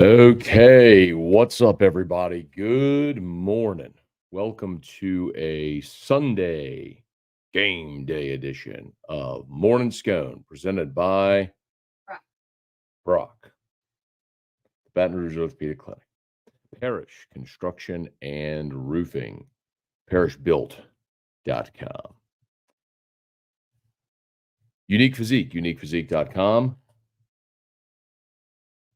Okay, what's up, everybody? Good morning. Welcome to a Sunday game day edition of Morning Scone, presented by Brock, Baton Rouge Orthopedic Clinic, Parish Construction and Roofing, parishbuilt.com. Unique Physique, uniquephysique.com.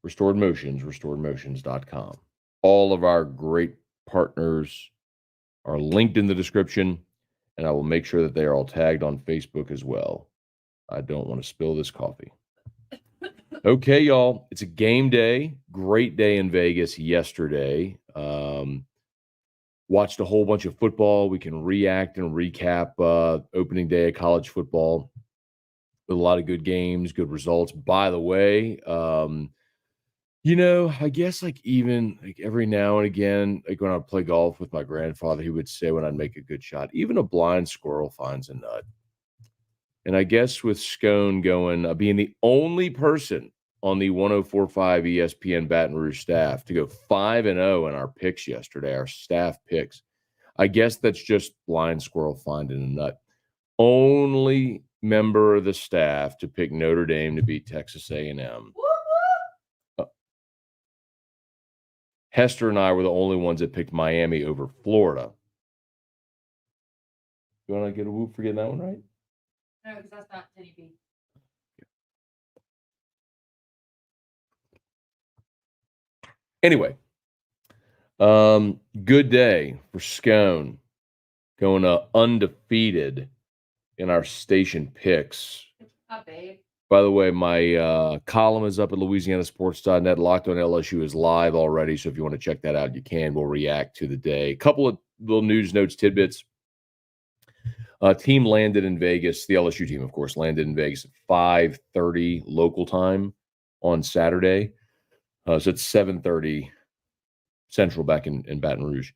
Restored Motions, restoredmotions.com. All of our great partners are linked in the description, and I will make sure that they are all tagged on Facebook as well. I don't want to spill this coffee. Okay, y'all. It's a game day. Great day in Vegas yesterday. Watched a whole bunch of football. We can react and recap opening day of college football with a lot of good games, good results. By the way, I guess even every now and again, like when I'd play golf with my grandfather, he would say when I'd make a good shot, even a blind squirrel finds a nut. And I guess with Scone being the only person on the 104.5 ESPN Baton Rouge staff to go 5-0 in our picks yesterday, our staff picks, I guess that's just blind squirrel finding a nut. Only member of the staff to pick Notre Dame to beat Texas A&M. Hester and I were the only ones that picked Miami over Florida. You want to get a whoop for getting that one right? No, because that's not Teddy B. Anyway, good day for Scone, going undefeated in our station picks. Not babe. By the way, my column is up at LouisianaSports.net. Locked on LSU is live already, so if you want to check that out, you can. We'll react to the day. A couple of little news notes, tidbits. Team landed in Vegas. The LSU team, of course, landed in Vegas at 5:30 local time on Saturday. So it's 7:30 Central back in Baton Rouge.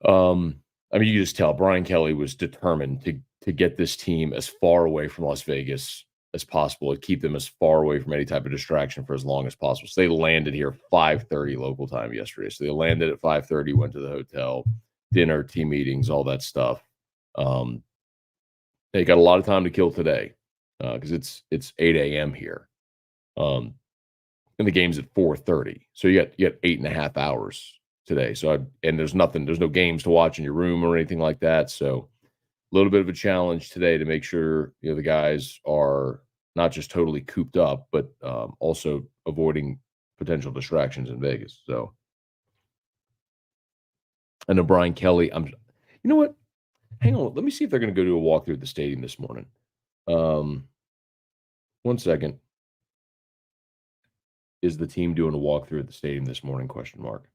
You can just tell Brian Kelly was determined to get this team as far away from Las Vegas as possible and keep them as far away from any type of distraction for as long as possible. So they landed here 5:30 local time yesterday. So they landed at 5:30, went to the hotel, dinner, team meetings, all that stuff. They got a lot of time to kill today because it's 8 a.m. here. And the game's at 4:30. So you got 8.5 hours today. So there's no games to watch in your room or anything like that. So a little bit of a challenge today to make sure the guys are not just totally cooped up, but also avoiding potential distractions in Vegas. So I know Brian Kelly. You know what? Hang on. Let me see if they're going to go to a walkthrough at the stadium this morning. 1 second. Is the team doing a walkthrough at the stadium this morning? Question mark.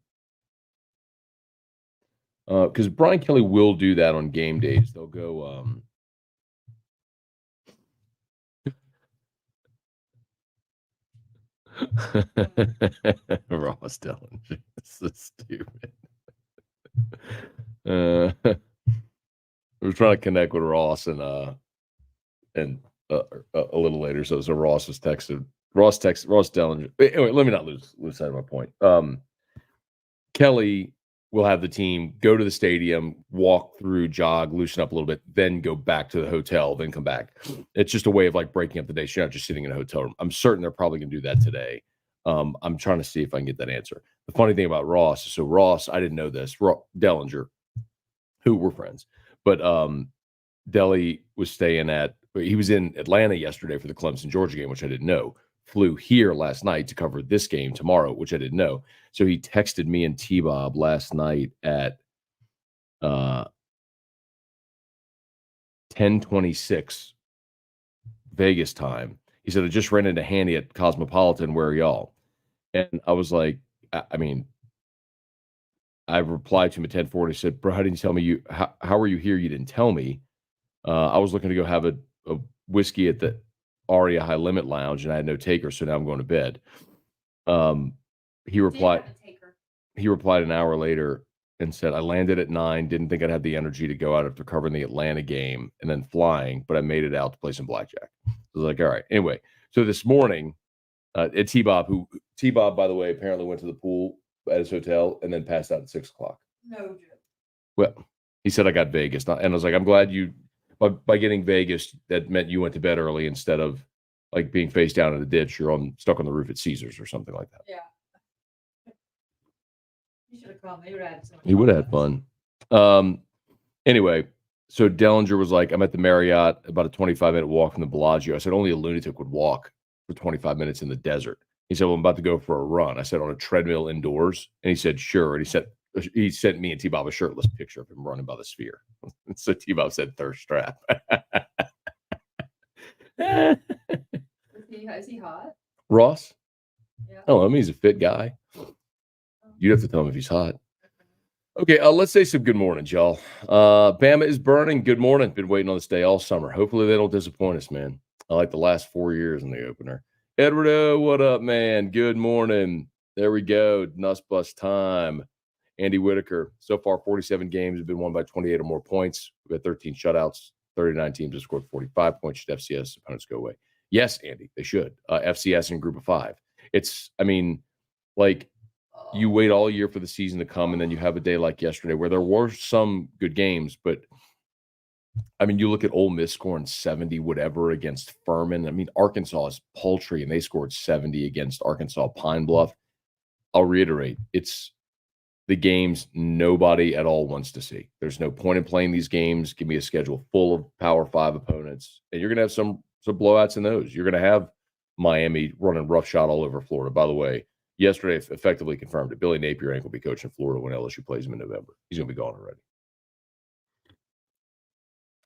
Because Brian Kelly will do that on game days. They'll go. Ross Dillon, so stupid. I was trying to connect with Ross and a little later. So Ross was texted. Ross Dillon. Anyway, let me not lose sight of my point. Kelly will have the team go to the stadium, walk through, jog, loosen up a little bit, then go back to the hotel, then come back. It's just a way of breaking up the day. So you're not just sitting in a hotel room. I'm certain they're probably going to do that today. I'm trying to see if I can get that answer. The funny thing about Ross, so Ross, I didn't know this, Dellinger, who were friends, but Deli was he was in Atlanta yesterday for the Clemson Georgia game, which I didn't know. Flew here last night to cover this game tomorrow, which I didn't know. So he texted me and T-Bob last night at 10:26 Vegas time. He said, I just ran into Hanny at Cosmopolitan. Where are y'all? And I was like, I replied to him at 10:40. I said, bro, how didn't you tell me how are you here? You didn't tell me. I was looking to go have a whiskey at the Aria High Limit Lounge, and I had no taker, so now I'm going to bed. He replied an hour later and said, I landed at 9, didn't think I'd have the energy to go out after covering the Atlanta game and then flying, but I made it out to play some blackjack. I was like, all right. Anyway, so this morning, T-Bob, who T-Bob, by the way, apparently went to the pool at his hotel and then passed out at 6 o'clock. No joke. Well, he said I got Vegas, and I was like, I'm glad you by getting Vegas, that meant you went to bed early instead of like being face down in a ditch. You're stuck on the roof at Caesars or something like that. Yeah. You should have come. He would have had so much He would have had fun. Anyway, so Dellinger was like, I'm at the Marriott, about a 25-minute walk from the Bellagio. I said, only a lunatic would walk for 25 minutes in the desert. He said, well, I'm about to go for a run. I said, on a treadmill indoors? And he said, sure. And he sent me and T-Bob a shirtless picture of him running by the Sphere. So T-Bob said, thirst trap. Is he hot? Ross? Yeah. Oh, I mean, he's a fit guy. You'd have to tell him if he's hot. Okay, let's say some good mornings, y'all. Bama is burning. Good morning. Been waiting on this day all summer. Hopefully they don't disappoint us, man. I like the last 4 years in the opener. Eduardo, what up, man? Good morning. There we go. Nuss bus time. Andy Whitaker. So far, 47 games have been won by 28 or more points. We've had 13 shutouts. 39 teams have scored 45 points. Should FCS opponents go away? Yes, Andy, they should. FCS in group of 5. You wait all year for the season to come, and then you have a day like yesterday where there were some good games, but you look at Ole Miss scoring 70 whatever against Furman. Arkansas is paltry, and they scored 70 against Arkansas Pine Bluff. I'll reiterate, it's the games nobody at all wants to see. There's no point in playing these games. Give me a schedule full of Power 5 opponents, and you're going to have some blowouts in those. You're going to have Miami running roughshod all over Florida. By the way, yesterday effectively confirmed that Billy Napier ain't going to be coaching Florida when LSU plays him in November. He's going to be gone already.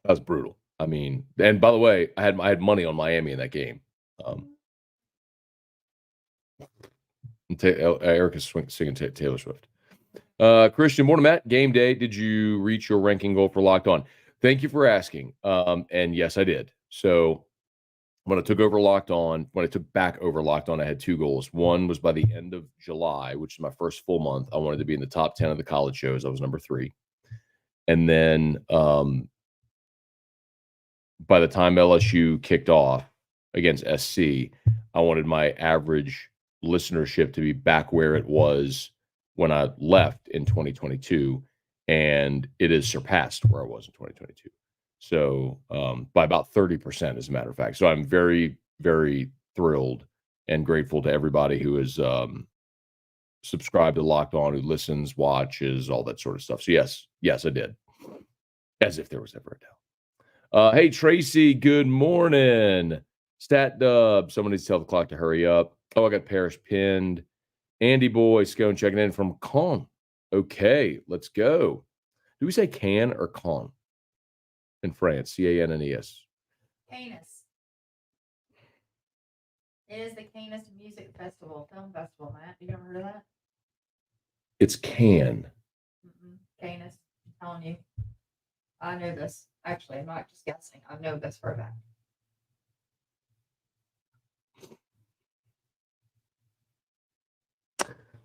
That was brutal. And by the way, I had money on Miami in that game. Erica's singing Taylor Swift. Christian, morning, Matt. Game day. Did you reach your ranking goal for Locked On? Thank you for asking. And yes, I did. So when I took back over Locked On, I had 2 goals. One was by the end of July, which is my first full month. I wanted to be in the top 10 of the college shows. I was number 3. And then by the time LSU kicked off against SC, I wanted my average listenership to be back where it was when I left in 2022. And it has surpassed where I was in 2022. So by about 30%, as a matter of fact. So I'm very, very thrilled and grateful to everybody who is subscribed to Locked On, who listens, watches, all that sort of stuff. So yes, I did. As if there was ever a doubt. Hey, Tracy, good morning. Stat Dub. Someone needs to tell the clock to hurry up. Oh, I got Parrish pinned. Andy Boy, Scone checking in from Con. Okay, let's go. Do we say can or con in France? C-A-N-N-E-S. Canis. It is the Canis Music Festival, Film Festival, Matt. You ever heard of that? It's can. Canis. I'm telling you. I know this. Actually, I'm not just guessing. I know this for a fact.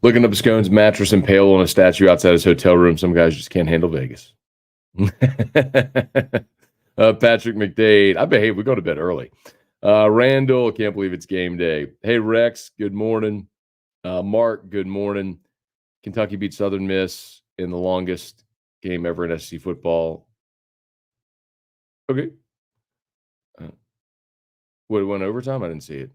Looking up Scone's mattress impaled on a statue outside his hotel room. Some guys just can't handle Vegas. Patrick McDade. I behave. We go to bed early. Randall, can't believe it's game day. Hey, Rex, good morning. Mark, good morning. Kentucky beat Southern Miss in the longest game ever in SEC football. Okay. What, it went overtime? I didn't see it.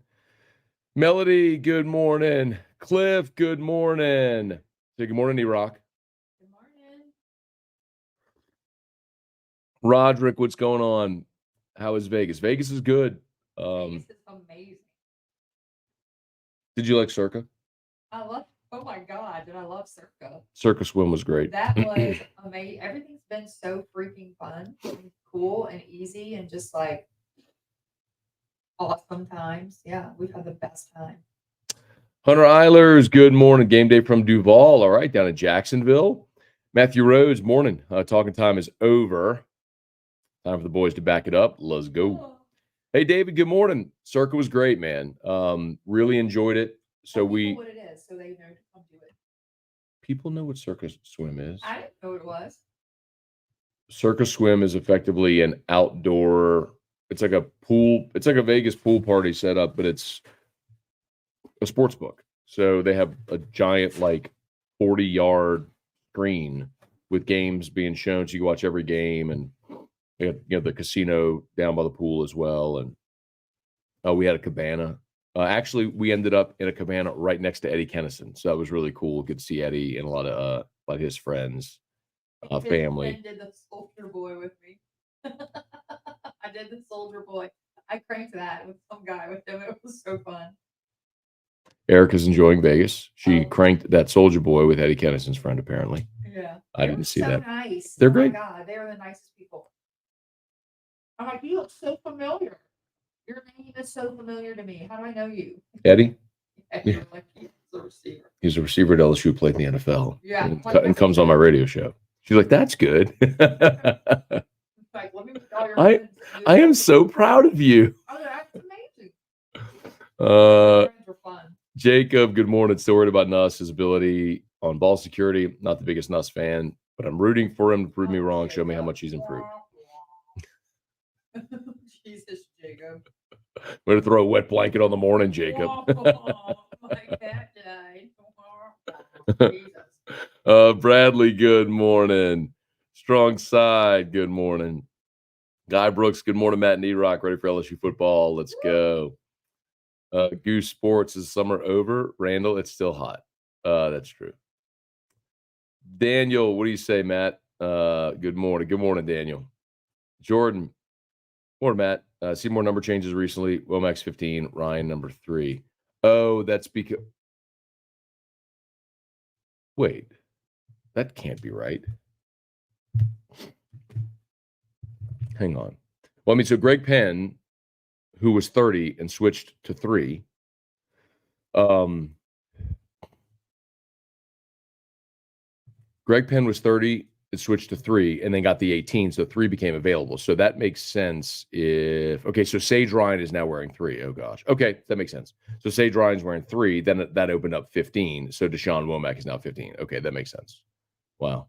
Melody, good morning. Cliff, good morning. Say good morning, E-Rock. Good morning. Roderick, what's going on? How is Vegas? Vegas is good. Vegas is amazing. Did you like Circa? Oh my God, did I love Circa? Circa Swim was great. That was amazing. Everything's been so freaking fun and cool and easy and just like awesome times. Yeah, we've had the best time. Hunter Eilers, good morning. Game day from Duval. All right, down in Jacksonville. Matthew Rhodes, morning. Talking time is over. Time for the boys to back it up. Let's go. Oh. Hey, David, good morning. Circa was great, man. Really enjoyed it. So Tell people what it is, so they know to come do it. People know what Circa Swim is. I didn't know what it was. Circa Swim is effectively an outdoor. It's like a pool. It's like a Vegas pool party setup, but it's a sports book. So they have a giant, like 40-yard screen with games being shown. So you can watch every game, and they have, the casino down by the pool as well. And we had a cabana. Actually, we ended up in a cabana right next to Eddie Kennison. So that was really cool. Good to see Eddie and a lot of his friends, family. Ben did the soldier boy with me. I did the soldier boy. I cranked that with some guy with him. It was so fun. Erica's enjoying Vegas. She cranked that soldier boy with Eddie Kennison's friend, apparently. Yeah. I didn't see that. Nice. They're great. My God, they're the nicest people. I'm like, you look so familiar. Your name is so familiar to me. How do I know you? Eddie? Yeah. Like, he's a receiver. He's a receiver at LSU, played in the NFL. Yeah. And comes on my radio show. She's like, that's good. Like, let me meet all your I am so proud of you. Oh, that's amazing. Friends are fun. Jacob, good morning. Still worried about Nuss, his ability on ball security. Not the biggest Nuss fan, but I'm rooting for him to prove me wrong. Show me how much he's improved. Jesus, Jacob. I'm going to throw a wet blanket on the morning, Jacob. My cat died. Jesus. Bradley, good morning. Strong side, good morning. Guy Brooks, good morning. Matt and E-Rock, ready for LSU football. Let's go. Goose Sports, is summer over? Randall, it's still hot. That's true. Daniel, what do you say, Matt? Good morning. Good morning, Daniel. Jordan, morning, Matt. See more number changes recently. Womack's 15, Ryan number 3. Oh, that's because. Wait, that can't be right. Hang on. Well, I mean, so Greg Penn, who was 30 and switched to 3. Greg Penn was 30, it switched to 3, and then got the 18, so 3 became available. So that makes sense if... Okay, so Sage Ryan is now wearing 3. Oh, gosh. Okay, that makes sense. So Sage Ryan's wearing 3, then that opened up 15. So Deshaun Womack is now 15. Okay, that makes sense. Wow.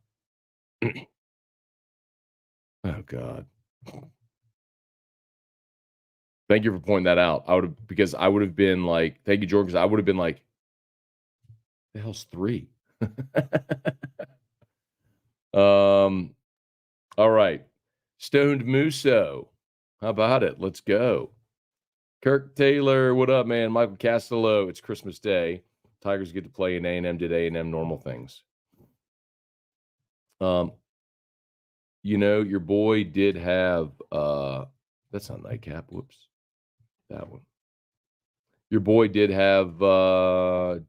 Oh, God. Thank you for pointing that out. Because I would have been like, thank you, Jordan, because I would have been like, the hell's 3? All right. Stoned Muso. How about it? Let's go. Kirk Taylor, what up, man? Michael Castello, it's Christmas Day. Tigers get to play in A&M, did A&M normal things. Your boy did have that's not nightcap. Whoops. That one. Your boy did have Notre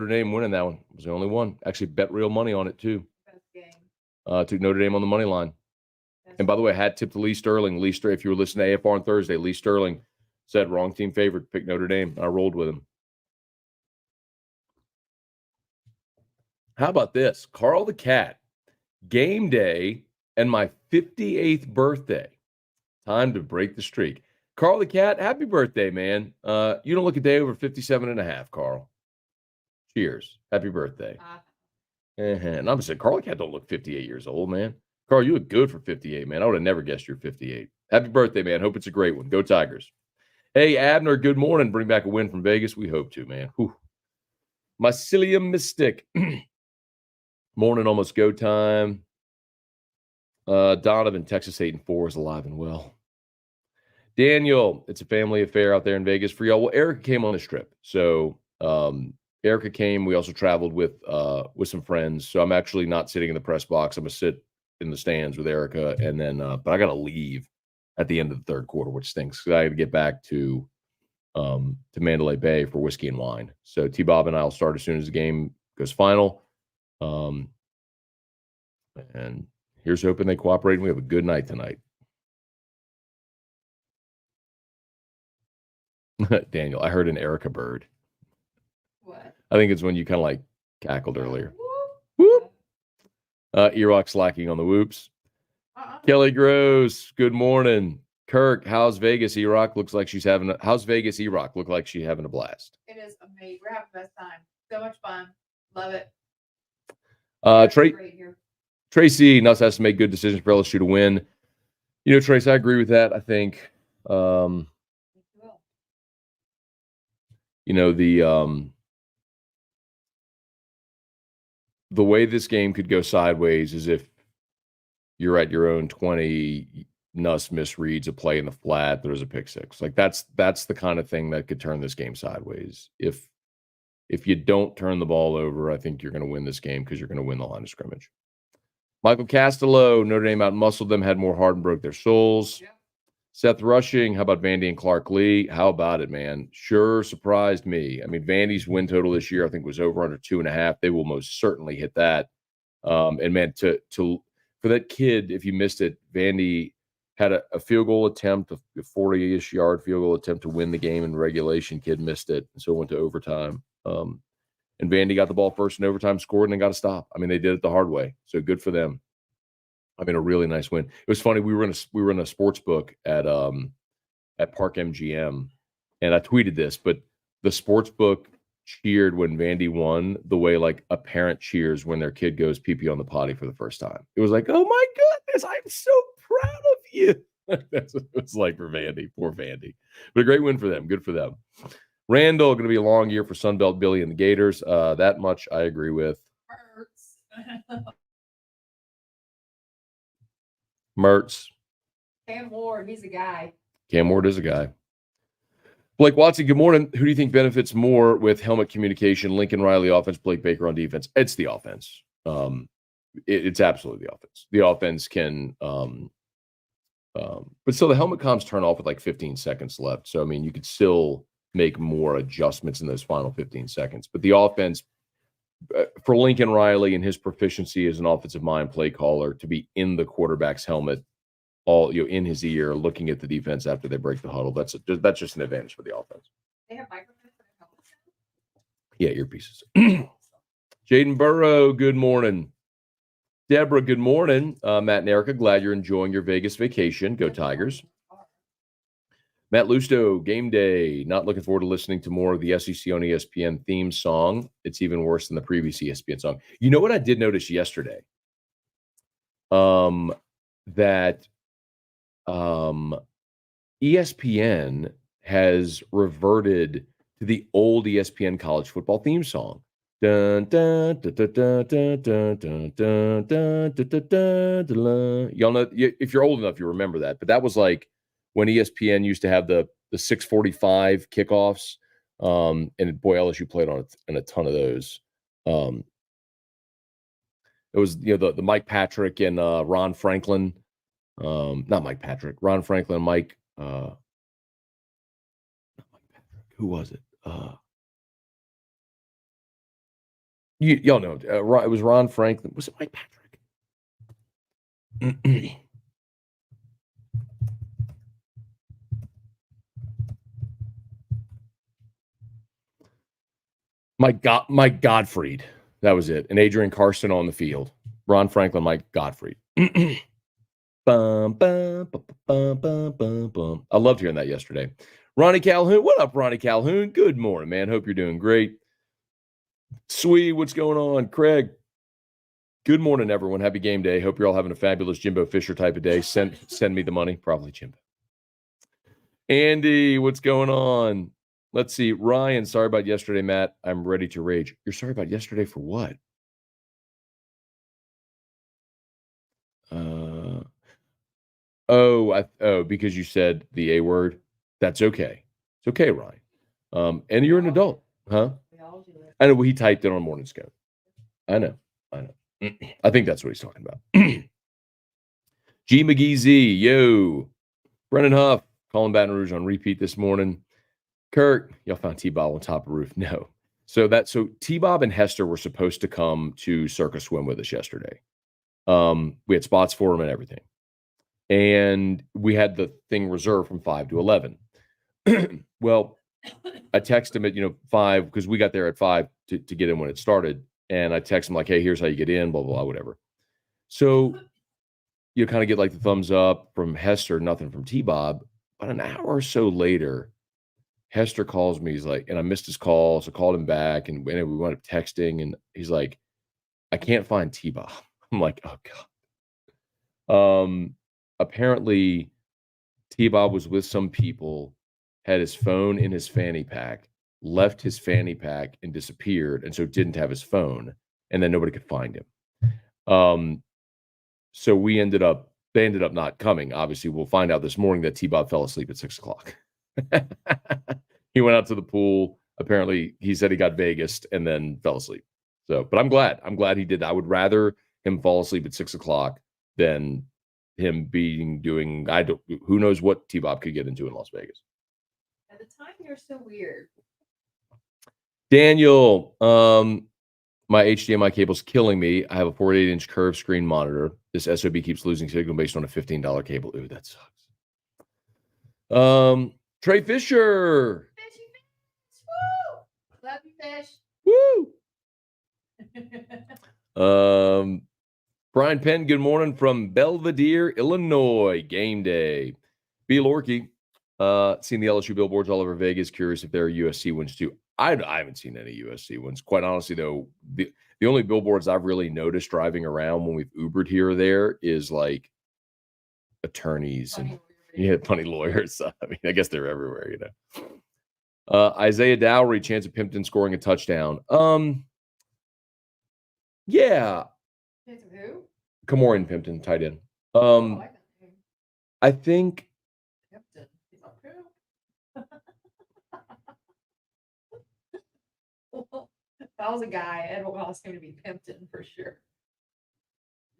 Dame winning that one. It was the only one. Actually bet real money on it too. Best game. Took Notre Dame on the money line. And by the way, I had tipped Lee Sterling. If you were listening to AFR on Thursday, Lee Sterling said wrong team favored, pick Notre Dame. I rolled with him. How about this? Carl the Cat, game day and my 58th birthday. Time to break the streak. Carl the Cat, happy birthday, man. You don't look a day over 57 and a half, Carl. Cheers. Happy birthday. And I'm saying, Carl the Cat don't look 58 years old, man. Carl, you look good for 58, man. I would have never guessed you're 58. Happy birthday, man. Hope it's a great one. Go Tigers. Hey, Abner, good morning. Bring back a win from Vegas. We hope to, man. Whew. Mycelium Mystic. Morning, almost go time. Donovan, Texas 8-4 is alive and well. Daniel, it's a family affair out there in Vegas for y'all. Well, Erica came on this trip. So Erica came. We also traveled with some friends. So I'm actually not sitting in the press box. I'm going to sit in the stands with Erica. And then, but I got to leave at the end of the third quarter, which stinks because I have to get back to Mandalay Bay for whiskey and wine. So T-Bob and I will start as soon as the game goes final. And here's hoping they cooperate and we have a good night tonight. Daniel, I heard an Erica bird. What? I think it's when you kind of like cackled earlier. Whoop. E-Rock slacking on the whoops. Kelly Gross, good morning. Kirk, how's Vegas? E-Rock looks like she's having how's Vegas? E-Rock look like she's having a blast. It is amazing. We're having the best time. So much fun. Love it. Tracy, Nuss has to make good decisions for LSU to win. Tracy, I agree with that. I think the way this game could go sideways is if you're at your own 20, Nuss misreads a play in the flat, there's a pick six. Like that's the kind of thing that could turn this game sideways. If you don't turn the ball over, I think you're going to win this game because you're going to win the line of scrimmage. Michael Castello, Notre Dame out-muscled them, had more heart and broke their souls. Yeah. Seth Rushing, how about Vandy and Clark Lee? How about it, man? Sure surprised me. I mean, Vandy's win total this year, I think, was over under 2.5. They will most certainly hit that. And man, for that kid, if you missed it, Vandy had a field goal attempt, a 40-ish yard field goal attempt to win the game in regulation. Kid missed it, and so it went to overtime. And Vandy got the ball first in overtime, scored, and then got a stop. I mean, they did it the hard way, so good for them. I mean, a really nice win. It was funny. We were in a sports book at Park MGM, and I tweeted this, but the sports book cheered when Vandy won the way like a parent cheers when their kid goes pee-pee on the potty for the first time. It was like, oh my goodness, I'm so proud of you. That's what it was like for Vandy. Poor Vandy. But a great win for them. Good for them. Randall, going to be a long year for Sunbelt Billy and the Gators. That much I agree with. Mertz. Cam Ward, he's a guy. Cam Ward is a guy. Blake Watson, good morning. Who do you think benefits more with helmet communication? Lincoln Riley offense, Blake Baker on defense? It's the offense. It's absolutely the offense. The offense can but still the helmet comms turn off with like 15 seconds left. So, I mean, you could still make more adjustments in those final 15 seconds. But the offense, for Lincoln Riley and his proficiency as an offensive mind play caller, to be in the quarterback's helmet, all in his ear, looking at the defense after they break the huddle, that's just an advantage for the offense. They have microphones for their helmets. Yeah, earpieces. Jaden Burrow, good morning. Deborah, good morning. Matt and Erica, glad you're enjoying your Vegas vacation. Go Tigers. Matt Lusto, game day. Not looking forward to listening to more of the SEC on ESPN theme song. It's even worse than the previous ESPN song. You know what I did notice yesterday? That ESPN has reverted to the old ESPN college football theme song. Dun, dun, dun, dun, dun, dun, dun, dun, dun, dun, dun, dun, dun. Y'all know, if you're old enough, you remember that. But that was like when ESPN used to have the 6:45 kickoffs, and boy, LSU played on in a ton of those. It was the Mike Patrick and Ron Franklin, not Mike Patrick, Ron Franklin, Mike. Not Mike Patrick. Who was it? Y'all know it was Ron Franklin. Was it Mike Patrick? Mike Gottfried. That was it. And Adrian Carson on the field. Ron Franklin, Mike Gottfried. Bum, bum, bum, bum, bum, bum, bum. I loved hearing that yesterday. Ronnie Calhoun. What up, Ronnie Calhoun? Good morning, man. Hope you're doing great. Sweet, what's going on? Craig. Good morning, everyone. Happy game day. Hope you're all having a fabulous Jimbo Fisher type of day. Send me the money. Probably Jimbo. Andy, what's going on? Let's see. Ryan, sorry about yesterday, Matt. I'm ready to rage. You're sorry about yesterday for what? Because you said the A word. That's okay. It's okay, Ryan. And you're an adult, huh? I know he typed it on Morning Scone. I know. I think that's what he's talking about. G McGee Z, yo. Brennan Huff, calling Baton Rouge on repeat this morning. Kurt, y'all found T-Bob on top of the roof. No. So T-Bob and Hester were supposed to come to Circus Swim with us yesterday. We had spots for them and everything. And we had the thing reserved from 5 to 11. Well, I texted him at 5 because we got there at 5 to get in when it started. And I text him like, hey, here's how you get in, blah, blah, blah, whatever. So you kind of get like the thumbs up from Hester, nothing from T-Bob. About an hour or so later, Hester calls me. He's like, and I missed his call, so I called him back, and we wound up texting. And he's like, I can't find T-Bob. I'm like, oh God. Apparently, T-Bob was with some people, had his phone in his fanny pack, left his fanny pack and disappeared, and so didn't have his phone. and then nobody could find him. So they ended up not coming. Obviously, we'll find out this morning that T-Bob fell asleep at 6:00. He went out to the pool. Apparently, he said he got Vegas and then fell asleep. So, but I'm glad he did. I would rather him fall asleep at 6:00 than him who knows what T-Bob could get into in Las Vegas. At the time, you're so weird. Daniel, my HDMI cable's killing me. I have a 48-inch curved screen monitor. This SOB keeps losing signal based on a $15 cable. Ooh, that sucks. Trey Fisher. Fishy fish. Woo! Love you, fish. Woo! Brian Penn, good morning from Belvedere, Illinois. Game day. B. Lorkey. Seen the LSU billboards all over Vegas. Curious if there are USC ones too. I haven't seen any USC ones. Quite honestly, though, the only billboards I've really noticed driving around when we've Ubered here or there is like attorneys and funny lawyers. I mean, I guess they're everywhere, Isaiah Dowry, chance of Pimpton scoring a touchdown. Yeah. Chance of who? Kamorian Pimpton, tight end. I think. Pimpton. He's up who? If I was a guy, Ed Wallace going to be Pimpton for sure.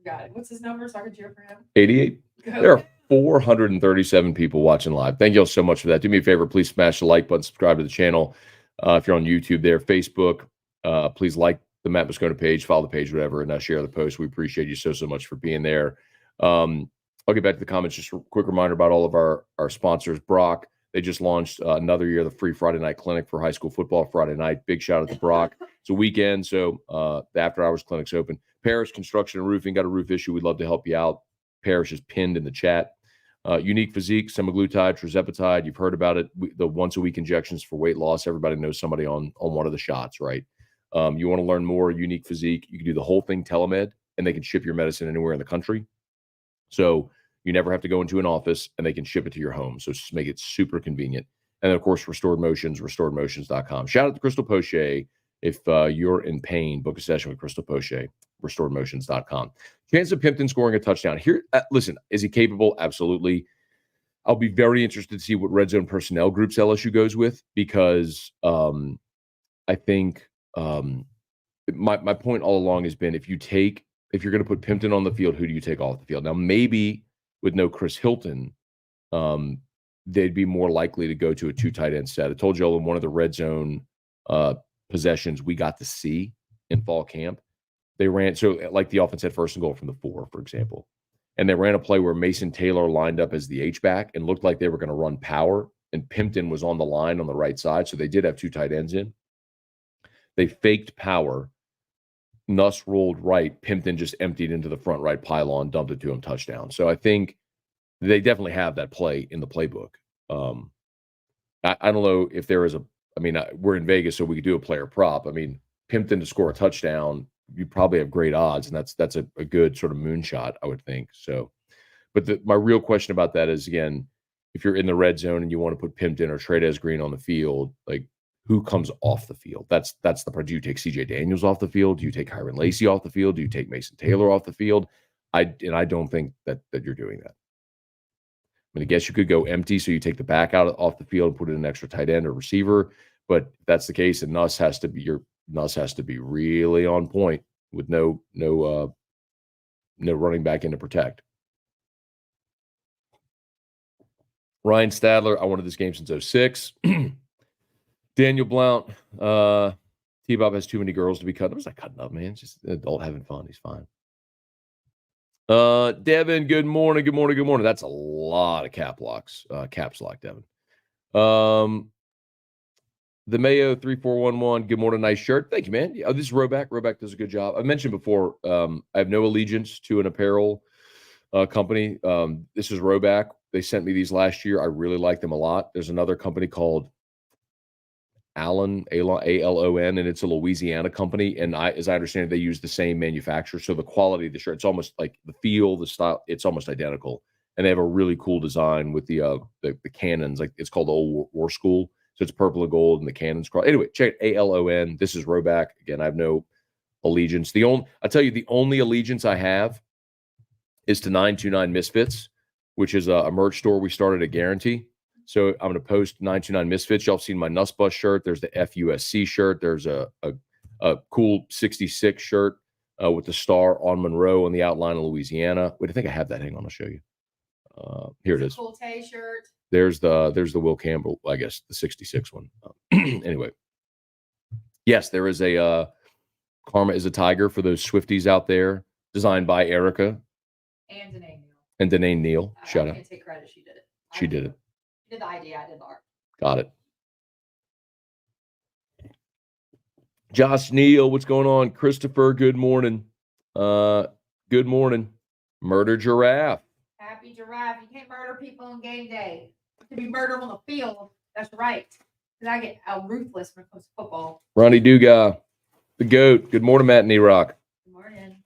Got it. What's his number so I can cheer for him? 88. There are 437 people watching live. Thank you all so much for that. Do me a favor, please smash the like button, subscribe to the channel. If you're on YouTube there, Facebook, please like the Matt Moscona page, follow the page, whatever, and share the post. We appreciate you so much for being there. I'll get back to the comments. Just a quick reminder about all of our sponsors. Brock, they just launched another year of the free Friday night clinic for high school football Friday night. Big shout out to Brock. It's a weekend, so the after-hours clinic's open. Parish Construction and Roofing, got a roof issue, we'd love to help you out. Parish is pinned in the chat. Unique Physique, semaglutide, tirzepatide, you've heard about it. The once-a-week injections for weight loss. Everybody knows somebody on one of the shots, right? You want to learn more, Unique Physique, you can do the whole thing telemed, and they can ship your medicine anywhere in the country. So you never have to go into an office, and they can ship it to your home. So just make it super convenient. And then, of course, Restored Motions, restoredmotions.com. Shout out to Crystal Poche. If you're in pain, book a session with Crystal Poche, restoredmotions.com. Chance of Pimpton scoring a touchdown. Here, listen, is he capable? Absolutely. I'll be very interested to see what red zone personnel groups LSU goes with, because I think my point all along has been, if you're going to put Pimpton on the field, who do you take off the field? Now, maybe with no Chris Hilton, they'd be more likely to go to a 2 tight end set. I told you all in one of the red zone possessions we got to see in fall camp, they ran, so like the offense had first and goal from the 4, for example, and they ran a play where Mason Taylor lined up as the H-back and looked like they were going to run power, and Pimpton was on the line on the right side, so they did have 2 tight ends in. They faked power. Nuss rolled right. Pimpton just emptied into the front right pylon, dumped it to him, touchdown. So I think they definitely have that play in the playbook. I don't know if there is we're in Vegas, so we could do a player prop. I mean, Pimpton to score a touchdown, you probably have great odds, and that's a good sort of moonshot, I would think. So, but my real question about that is, again, if you're in the red zone and you want to put Pimpton or Trey'Dez Green on the field, like, who comes off the field? That's the part. Do you take CJ Daniels off the field? Do you take Hiron Lacey off the field? Do you take Mason Taylor off the field? I don't think that you're doing that. I guess you could go empty, so you take the back out off the field and put in an extra tight end or receiver. But if that's the case, and Nuss has to be really on point with no running back in to protect. Ryan Stadler, I wanted this game since 2006. Daniel Blount, T-Bob has too many girls to be cut. What was I cutting up, man? It's just an adult having fun. He's fine. Devin, good morning. Good morning. Good morning. That's a lot of caps lock, Devin. The Mayo 3411. Good morning. Nice shirt. Thank you, man. Yeah, this is Roback. Roback does a good job. I mentioned before, I have no allegiance to an apparel company. This is Roback. They sent me these last year. I really like them a lot. There's another company called Alon, A-L-O-N, and it's a Louisiana company. And as I understand it, they use the same manufacturer. So the quality of the shirt, it's almost like the feel, the style, it's almost identical. And they have a really cool design with the cannons. Like, it's called the Old War School. So it's purple and gold and the cannons cross. Anyway, check it, A-L-O-N. This is Roback. Again, I have no allegiance. I tell you, the only allegiance I have is to 929 Misfits, which is a merch store we started at Guarantee. So I'm going to post 929 Misfits. Y'all have seen my Nuss Bus shirt. There's the FUSC shirt. There's a cool 66 shirt with the star on Monroe on the outline of Louisiana. Wait, I think I have that. Hang on, I'll show you. Here it is. Cool Tay shirt. There's the Will Campbell, I guess, the 66 one. Anyway, yes, there is a Karma is a Tiger for those Swifties out there, designed by Erica. And Danae Neal. And Danae Neal. Shout out. I can't take credit. She did it. She did it. She did the idea. I did the art. Got it. Josh Neal, what's going on? Christopher, good morning. Good morning. Murder Giraffe. Happy Giraffe. You can't murder people on game day. To be murdered on the field. That's right. Because I get ruthless when it comes to football. Ronnie Duga, the GOAT. Good morning, Matt and E-Rock. Good morning.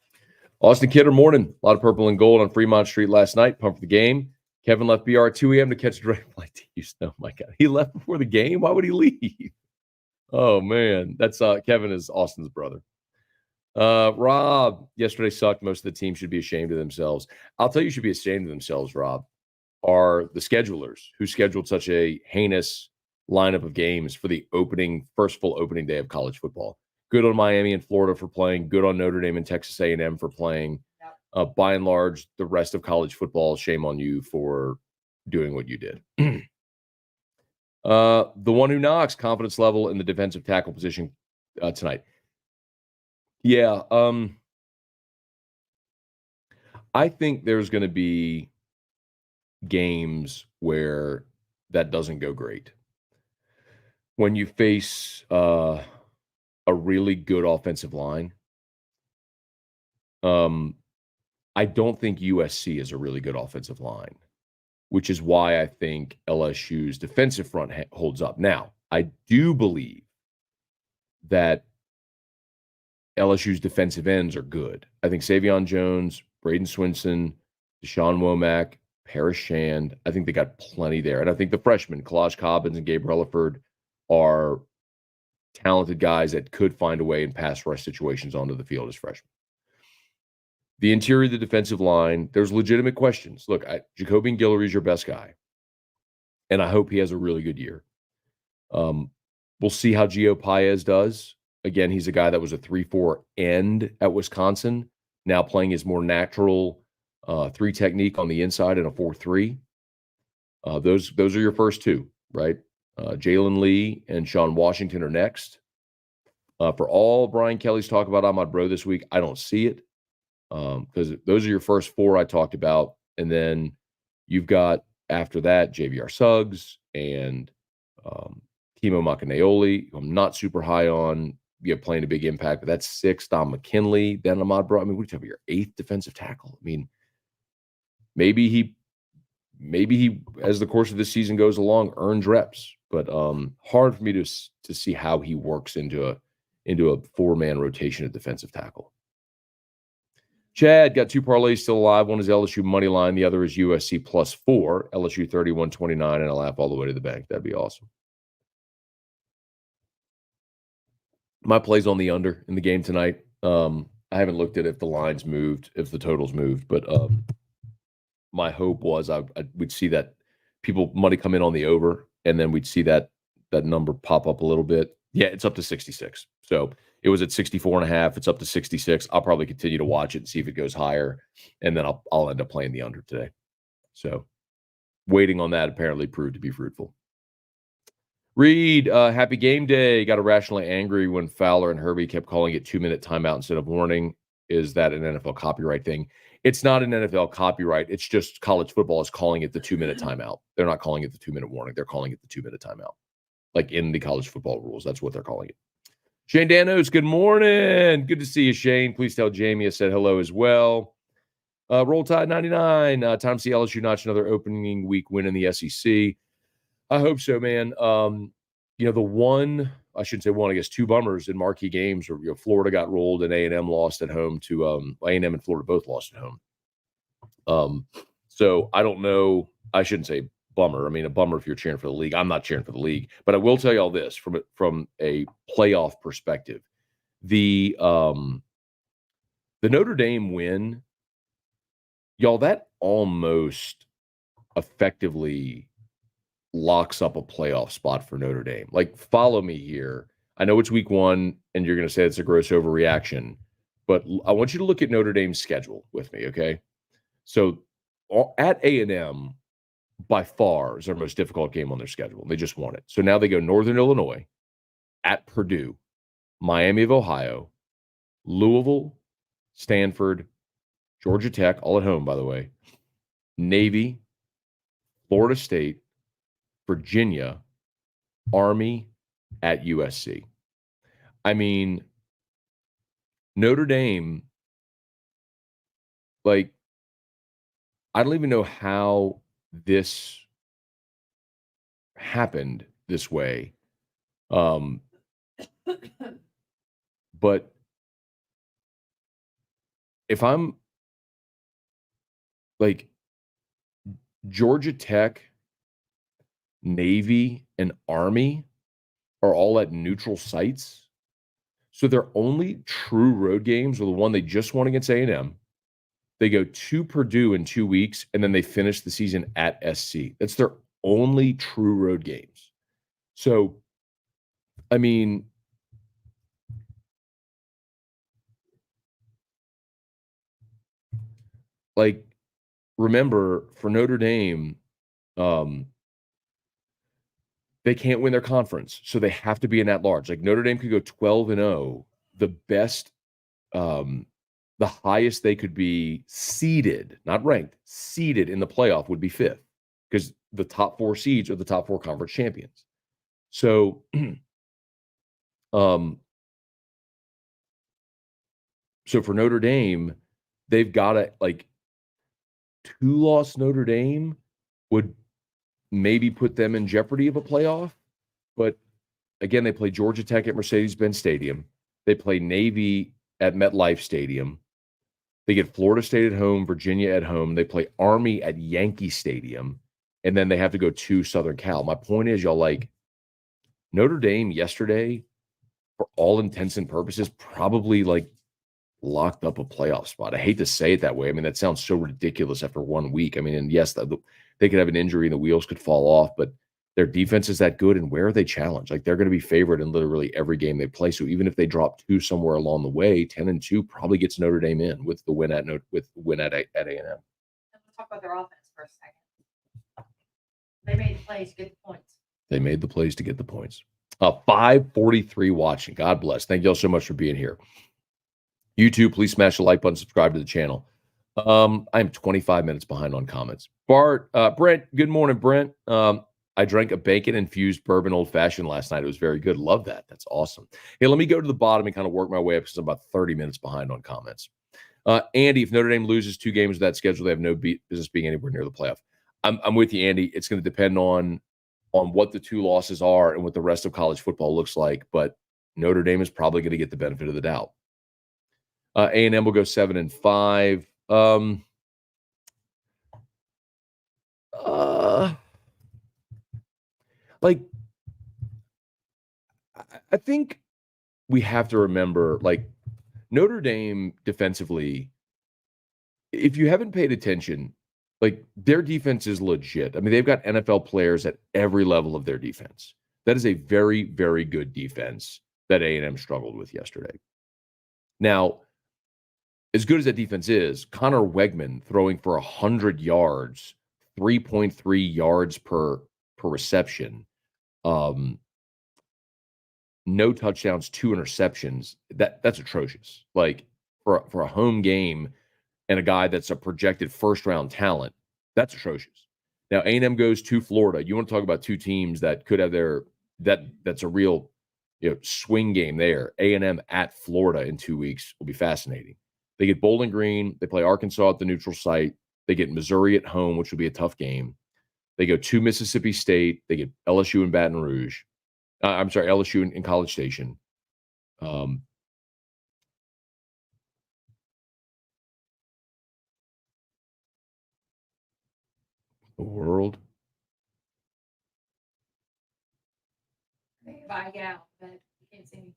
Austin Kidder, morning. A lot of purple and gold on Fremont Street last night. Pumped for the game. Kevin left BR at 2 a.m. to catch a direct flight to Houston. Oh, my God. He left before the game? Why would he leave? Oh, man. That's Kevin is Austin's brother. Rob, yesterday sucked. Most of the team should be ashamed of themselves. I'll tell you, should be ashamed of themselves, Rob, are the schedulers who scheduled such a heinous lineup of games for the first full opening day of college football. Good on Miami and Florida for playing. Good on Notre Dame and Texas A&M for playing. By and large, the rest of college football, shame on you for doing what you did. The one who knocks, confidence level in the defensive tackle position tonight. Yeah. I think there's going to be games where that doesn't go great. When you face a really good offensive line, I don't think USC is a really good offensive line, which is why I think LSU's defensive front holds up. Now, I do believe that LSU's defensive ends are good. I think Savion Jones, Braden Swinson, Deshaun Womack, Paris Shand, I think they got plenty there. And I think the freshmen, Kalaj Cobbins and Gabe Relaford, are talented guys that could find a way in pass rush situations onto the field as freshmen. The interior of the defensive line, there's legitimate questions. Look, Jacobian Guillory is your best guy, and I hope he has a really good year. We'll see how Gio Paez does. Again, he's a guy that was a 3-4 end at Wisconsin, now playing his more natural 3 technique on the inside and a 4-3. Those are your first two, right? Jalen Lee and Sean Washington are next. For all Brian Kelly's talk about Ahmad Bro this week, I don't see it. Because those are your first 4 I talked about. And then you've got, after that, JVR Suggs and Kimo Makaneoli, who I'm not super high on, playing a big impact. But that's 6. Don McKinley, then Ahmad Bro. I mean, we're talking about your 8th defensive tackle. I mean, maybe he, as the course of this season goes along, earns reps. But hard for me to see how he works into a 4-man rotation at defensive tackle. Chad got 2 parlays still alive. One is LSU money line. The other is USC +4. LSU 31-29, and a laugh all the way to the bank. That'd be awesome. My play's on the under in the game tonight. I haven't looked at if the lines moved, if the totals moved, but my hope was I would see that money come in on the over, and then we'd see that number pop up a little bit. Yeah, it's up to 66. So it was at 64.5. It's up to 66. I'll probably continue to watch it and see if it goes higher, and then I'll end up playing the under today. So waiting on that apparently proved to be fruitful. Reed, happy game day. Got irrationally angry when Fowler and Herbie kept calling it 2-minute timeout instead of warning. Is that an NFL copyright thing? It's not an NFL copyright. It's just college football is calling it the 2-minute timeout. They're not calling it the 2-minute warning. They're calling it the 2-minute timeout. Like in the college football rules. That's what they're calling it. Shane Danos, good morning. Good to see you, Shane. Please tell Jamie I said hello as well. Roll Tide 99. Time to see LSU notch another opening week win in the SEC. I hope so, man. The one, I shouldn't say one, I guess 2 bummers in marquee games where Florida got rolled and A&M lost at home to A&M and Florida both lost at home. So I don't know. I shouldn't say bummer. I mean, a bummer if you're cheering for the league. I'm not cheering for the league, but I will tell you all this from a playoff perspective. The Notre Dame win, y'all, that almost effectively locks up a playoff spot for Notre Dame. Like, follow me here. I know it's week 1, and you're going to say it's a gross overreaction, but I want you to look at Notre Dame's schedule with me, okay? So at A&M, by far, is their most difficult game on their schedule. They just won it. So now they go Northern Illinois, at Purdue, Miami of Ohio, Louisville, Stanford, Georgia Tech, all at home, by the way, Navy, Florida State, Virginia, Army, at USC. I mean, Notre Dame, like, I don't even know how this happened this way. But if I'm like Georgia Tech, Navy, and Army are all at neutral sites. So their only true road games are the one they just won against A&M. They go to Purdue in 2 weeks, and then they finish the season at SC. That's their only true road games. So, I mean, like, remember, for Notre Dame, they can't win their conference, so they have to be in at-large. Like, Notre Dame could go 12-0. The best, the highest they could be seeded, not ranked, seeded in the playoff would be 5th, because the top 4 seeds are the top 4 conference champions. So, so for Notre Dame, they've got to, like, 2-loss Notre Dame would maybe put them in jeopardy of a playoff. But again, they play Georgia Tech at Mercedes-Benz Stadium. They play Navy at MetLife Stadium. They get Florida State at home, Virginia at home. They play Army at Yankee Stadium. And then they have to go to Southern Cal. My point is, y'all, like, Notre Dame yesterday, for all intents and purposes, probably, like, locked up a playoff spot. I hate to say it that way. I mean, that sounds so ridiculous after 1 week. I mean, and yes, they could have an injury and the wheels could fall off, but their defense is that good. And where are they challenged? Like, they're going to be favored in literally every game they play. So even if they drop 2 somewhere along the way, 10-2 probably gets Notre Dame in with the win at A&M. Let's talk about their offense for a second. They made the plays to get the points. They made the plays to get the points. 543 watching. God bless. Thank you all so much for being here. YouTube, please smash the like button, subscribe to the channel. I'm 25 minutes behind on comments. Brent, good morning, Brent. I drank a bacon-infused bourbon old-fashioned last night. It was very good. Love that. That's awesome. Hey, let me go to the bottom and kind of work my way up because I'm about 30 minutes behind on comments. Andy, if Notre Dame loses 2 games of that schedule, they have no business being anywhere near the playoff. I'm with you, Andy. It's going to depend on what the 2 losses are and what the rest of college football looks like, but Notre Dame is probably going to get the benefit of the doubt. A&M will go 7-5. Like, I think we have to remember, like, Notre Dame defensively, if you haven't paid attention, like, their defense is legit. I mean, they've got NFL players at every level of their defense. That is a very, very good defense that A&M struggled with yesterday. Now, as good as that defense is, Connor Wegman throwing for 100 yards, 3.3 yards per reception, no touchdowns, 2 interceptions. That's atrocious. Like, for a home game and a guy that's a projected first-round talent, that's atrocious. Now, A&M goes to Florida. You want to talk about 2 teams that could have that's a real, swing game there. A&M at Florida in 2 weeks will be fascinating. They get Bowling Green. They play Arkansas at the neutral site. They get Missouri at home, which will be a tough game. They go to Mississippi State. They get LSU in Baton Rouge. LSU in College Station. The world. If I get out, but you can't see me.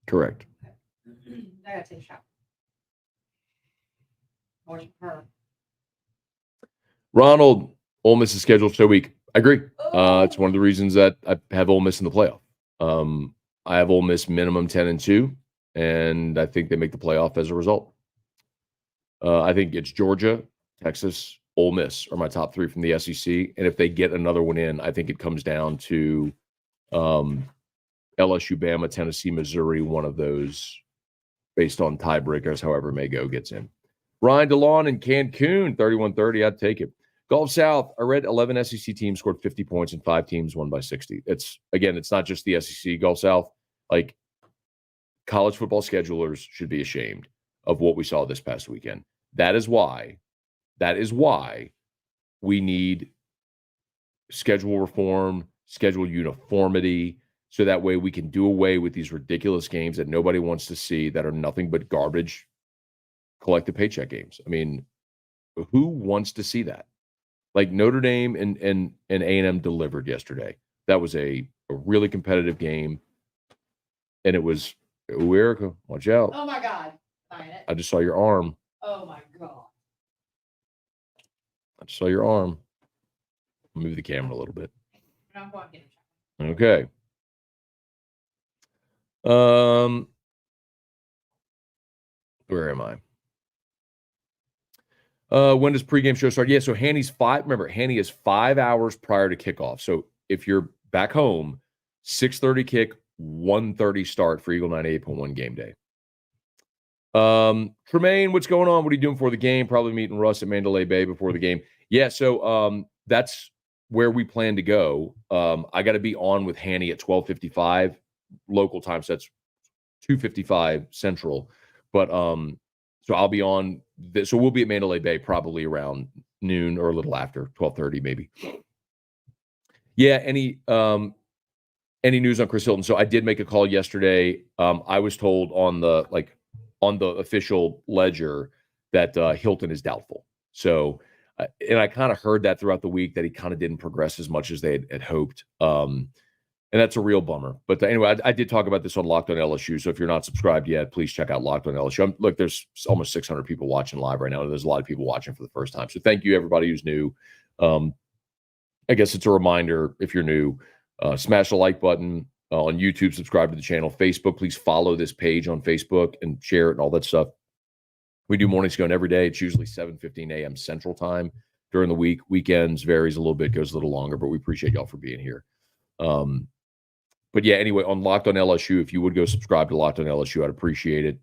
Correct. I gotta take a shower. Watching her. Ronald, Ole Miss is scheduled so weak. I agree. Oh. It's one of the reasons that I have Ole Miss in the playoff. I have Ole Miss minimum 10-2, and I think they make the playoff as a result. I think it's Georgia, Texas, Ole Miss are my top three from the SEC, and if they get another one in, I think it comes down to LSU, Bama, Tennessee, Missouri, one of those based on tiebreakers, however it may go, gets in. Ryan DeLon in Cancun, 31-30. I'd take it. Gulf South, I read 11 SEC teams scored 50 points and 5 teams won by 60. It's not just the SEC. Gulf South, like college football schedulers should be ashamed of what we saw this past weekend. That is why we need schedule reform, schedule uniformity, so that way we can do away with these ridiculous games that nobody wants to see that are nothing but garbage collective paycheck games. I mean, who wants to see that? Like Notre Dame and A&M delivered yesterday. That was a really competitive game. And it was, Erica, watch out. Oh my God. I just saw your arm. Oh my God. I just saw your arm. Move the camera a little bit. I'm walking. Okay. Where am I? When does pregame show start? Yeah, so Hanny is 5 hours prior to kickoff. So if you're back home, 6:30 kick, 1:30 start for Eagle 98.1 game day. Tremaine, what's going on? What are you doing for the game? Probably meeting Russ at Mandalay Bay before the game. Yeah, so that's where we plan to go. I got to be on with Hanny at 12:55 local time, so that's 2:55 Central. But so I'll be on this. So we'll be at Mandalay Bay probably around noon or a little after, 12:30 maybe. Yeah, any news on Chris Hilton? So I did make a call yesterday. I was told on the official ledger that Hilton is doubtful. So and I kind of heard that throughout the week that he kind of didn't progress as much as they had hoped. And that's a real bummer. But anyway, I did talk about this on Locked on LSU. So if you're not subscribed yet, please check out Locked on LSU. Look, there's almost 600 people watching live right now. And there's a lot of people watching for the first time. So thank you, everybody who's new. I guess it's a reminder, if you're new, smash the like button on YouTube, subscribe to the channel. Facebook, please follow this page on Facebook and share it and all that stuff. We do morning Scone every day. It's usually 7:15 a.m. Central Time during the week. Weekends varies a little bit, goes a little longer, but we appreciate y'all for being here. But yeah, anyway, on Locked on LSU, if you would go subscribe to Locked on LSU, I'd appreciate it.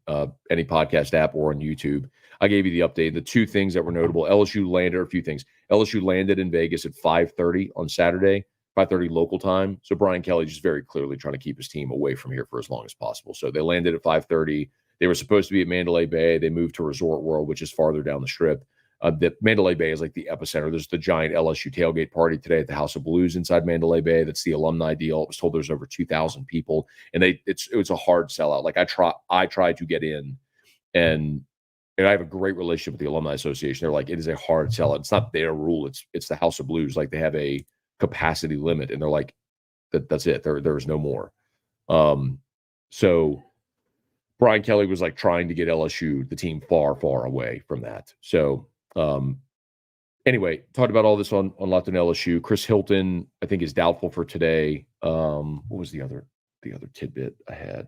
Any podcast app or on YouTube. I gave you the update. The two things that were notable, LSU landed, or a few things. LSU landed in Vegas at 5:30 on Saturday, 5:30 local time. So Brian Kelly just very clearly trying to keep his team away from here for as long as possible. So they landed at 5:30. They were supposed to be at Mandalay Bay. They moved to Resort World, which is farther down the strip. The Mandalay Bay is like the epicenter. There's the giant LSU tailgate party today at the House of Blues inside Mandalay Bay. That's the alumni deal. It was told there's over 2,000 people, and it was a hard sellout. Like I tried to get in, and I have a great relationship with the Alumni Association. They're like, it is a hard sellout. It's not their rule. It's the House of Blues. Like they have a capacity limit, and they're like, that's it. There is no more. So Brian Kelly was like trying to get LSU, the team, far, far away from that. So. Anyway, talked about all this on Locked on LSU. Chris Hilton, I think, is doubtful for today. What was the other tidbit I had?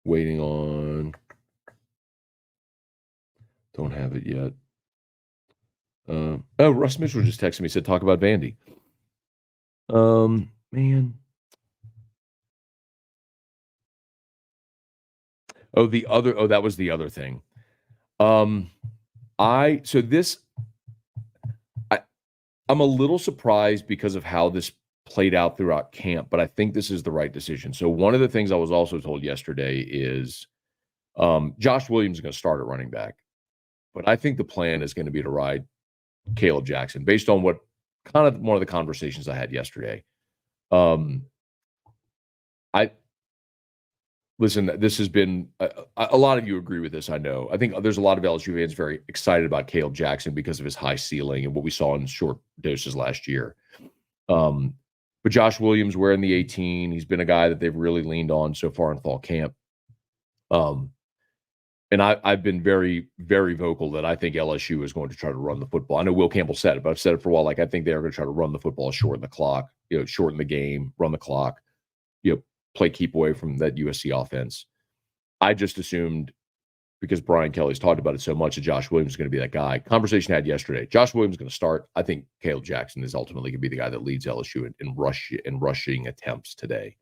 Waiting on. Don't have it yet. Russ Mitchell just texted me, said, talk about Vandy. Man. That was the other thing. I'm a little surprised because of how this played out throughout camp, but I think this is the right decision. So one of the things I was also told yesterday is Josh Williams is going to start at running back, but I think the plan is going to be to ride Caleb Jackson based on what kind of one of the conversations I had yesterday. Listen, this has been a lot of you agree with this. I know. I think there's a lot of LSU fans very excited about Caleb Jackson because of his high ceiling and what we saw in short doses last year. But Josh Williams wearing the 18, he's been a guy that they've really leaned on so far in fall camp. And I've been very, very vocal that I think LSU is going to try to run the football. I know Will Campbell said it, but I've said it for a while. Like, I think they are going to try to run the football, shorten the clock, shorten the game, run the clock, play keep away from that USC offense. I just assumed, because Brian Kelly's talked about it so much, that Josh Williams is going to be that guy. Conversation had yesterday. Josh Williams is going to start. I think Caleb Jackson is ultimately going to be the guy that leads LSU in rushing attempts today.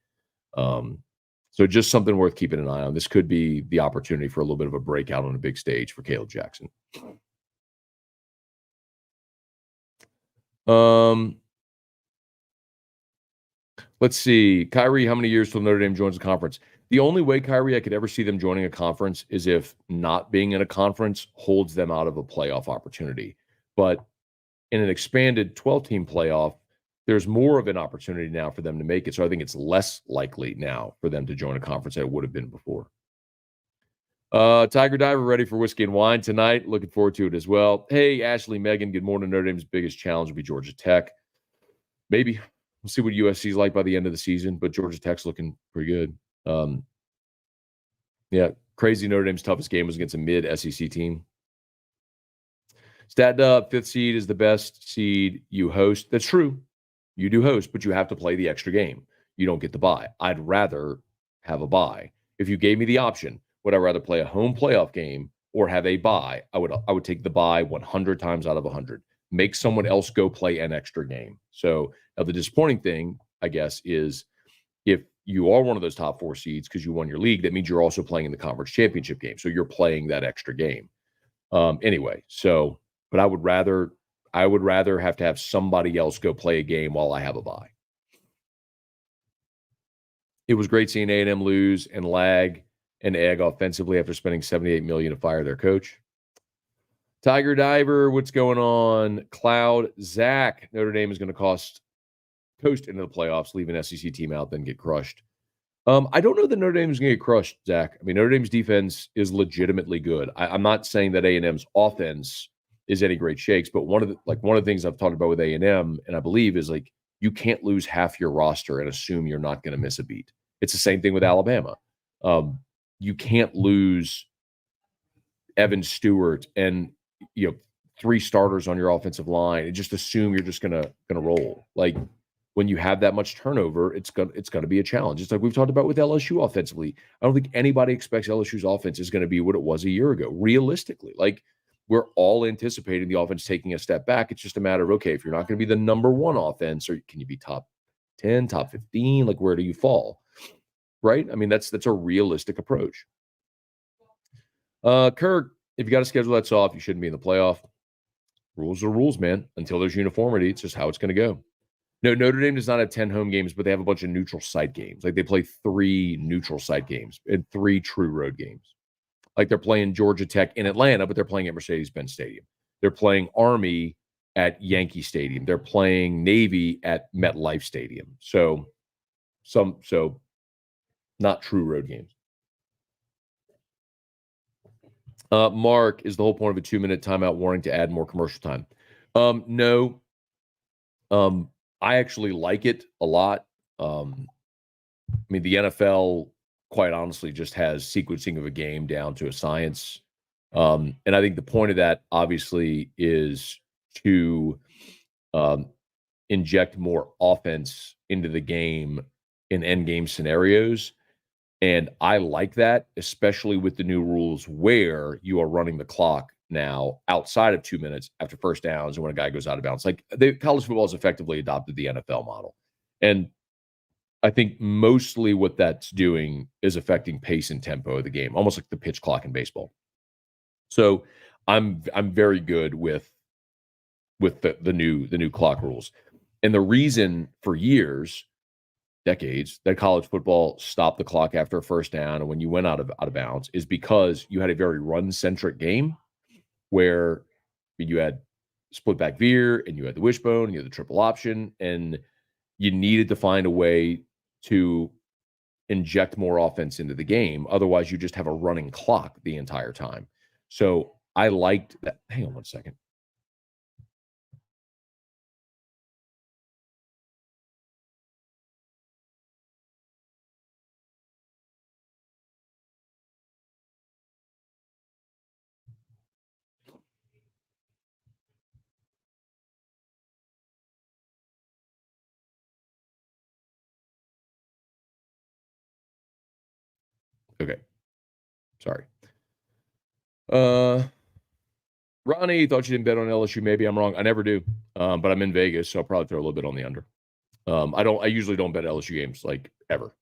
So just something worth keeping an eye on. This could be the opportunity for a little bit of a breakout on a big stage for Caleb Jackson. Let's see. Kyrie, how many years till Notre Dame joins the conference? The only way, Kyrie, I could ever see them joining a conference is if not being in a conference holds them out of a playoff opportunity. But in an expanded 12-team playoff, there's more of an opportunity now for them to make it. So I think it's less likely now for them to join a conference than it would have been before. Tiger Diver ready for whiskey and wine tonight. Looking forward to it as well. Hey, Ashley, Megan, good morning. Notre Dame's biggest challenge will be Georgia Tech. Maybe. We'll see what USC is like by the end of the season, but Georgia Tech's looking pretty good. Yeah, crazy. Notre Dame's toughest game was against a mid-SEC team. Stat Dub, 5th seed is the best seed you host. That's true. You do host, but you have to play the extra game. You don't get the bye. I'd rather have a bye. If you gave me the option, would I rather play a home playoff game or have a bye? I would take the bye 100 times out of 100. Make someone else go play an extra game. So now the disappointing thing, I guess, is if you are one of those top 4 seeds because you won your league, that means you're also playing in the conference championship game. So you're playing that extra game. Anyway, so, but I would rather have to have somebody else go play a game while I have a bye. It was great seeing A&M lose and lag and egg offensively after spending $78 million to fire their coach. Tiger Diver, what's going on? Cloud Zach, Notre Dame is going to coast into the playoffs, leave an SEC team out, then get crushed. I don't know that Notre Dame is going to get crushed, Zach. I mean, Notre Dame's defense is legitimately good. I'm not saying that A&M's offense is any great shakes, but one of the things I've talked about with A&M, and I believe, is like you can't lose half your roster and assume you're not going to miss a beat. It's the same thing with Alabama. You can't lose Evan Stewart and 3 starters on your offensive line and just assume you're just gonna roll. Like, when you have that much turnover, it's gonna be a challenge. It's like we've talked about with LSU offensively. I don't think anybody expects LSU's offense is going to be what it was a year ago. Realistically, like, we're all anticipating the offense taking a step back. It's just a matter of, okay, if you're not going to be the number 1 offense, or can you be top 10, top 15? Like, where do you fall? Right? I mean, that's a realistic approach. Kirk, if you got to schedule that's off, you shouldn't be in the playoff. Rules are rules, man. Until there's uniformity, it's just how it's going to go. No, Notre Dame does not have 10 home games, but they have a bunch of neutral site games. Like, they play 3 neutral site games and 3 true road games. Like, they're playing Georgia Tech in Atlanta, but they're playing at Mercedes-Benz Stadium. They're playing Army at Yankee Stadium. They're playing Navy at MetLife Stadium. So not true road games. Mark, is the whole point of a 2-minute timeout warning to add more commercial time? No. I actually like it a lot. I mean, the NFL, quite honestly, just has sequencing of a game down to a science. And I think the point of that, obviously, is to inject more offense into the game in end game scenarios. And I like that, especially with the new rules where you are running the clock now outside of 2 minutes after first downs and when a guy goes out of bounds. Like, college football has effectively adopted the NFL model. And I think mostly what that's doing is affecting pace and tempo of the game, almost like the pitch clock in baseball. So I'm very good with the new clock rules. And the reason for decades, that college football stopped the clock after a first down and when you went out of bounds is because you had a very run-centric game where you had split back veer and you had the wishbone and you had the triple option, and you needed to find a way to inject more offense into the game. Otherwise, you just have a running clock the entire time. So I liked that. Hang on one second. Okay. Sorry. Ronnie, thought you didn't bet on LSU. Maybe I'm wrong. I never do. But I'm in Vegas, so I'll probably throw a little bit on the under. I usually don't bet LSU games like ever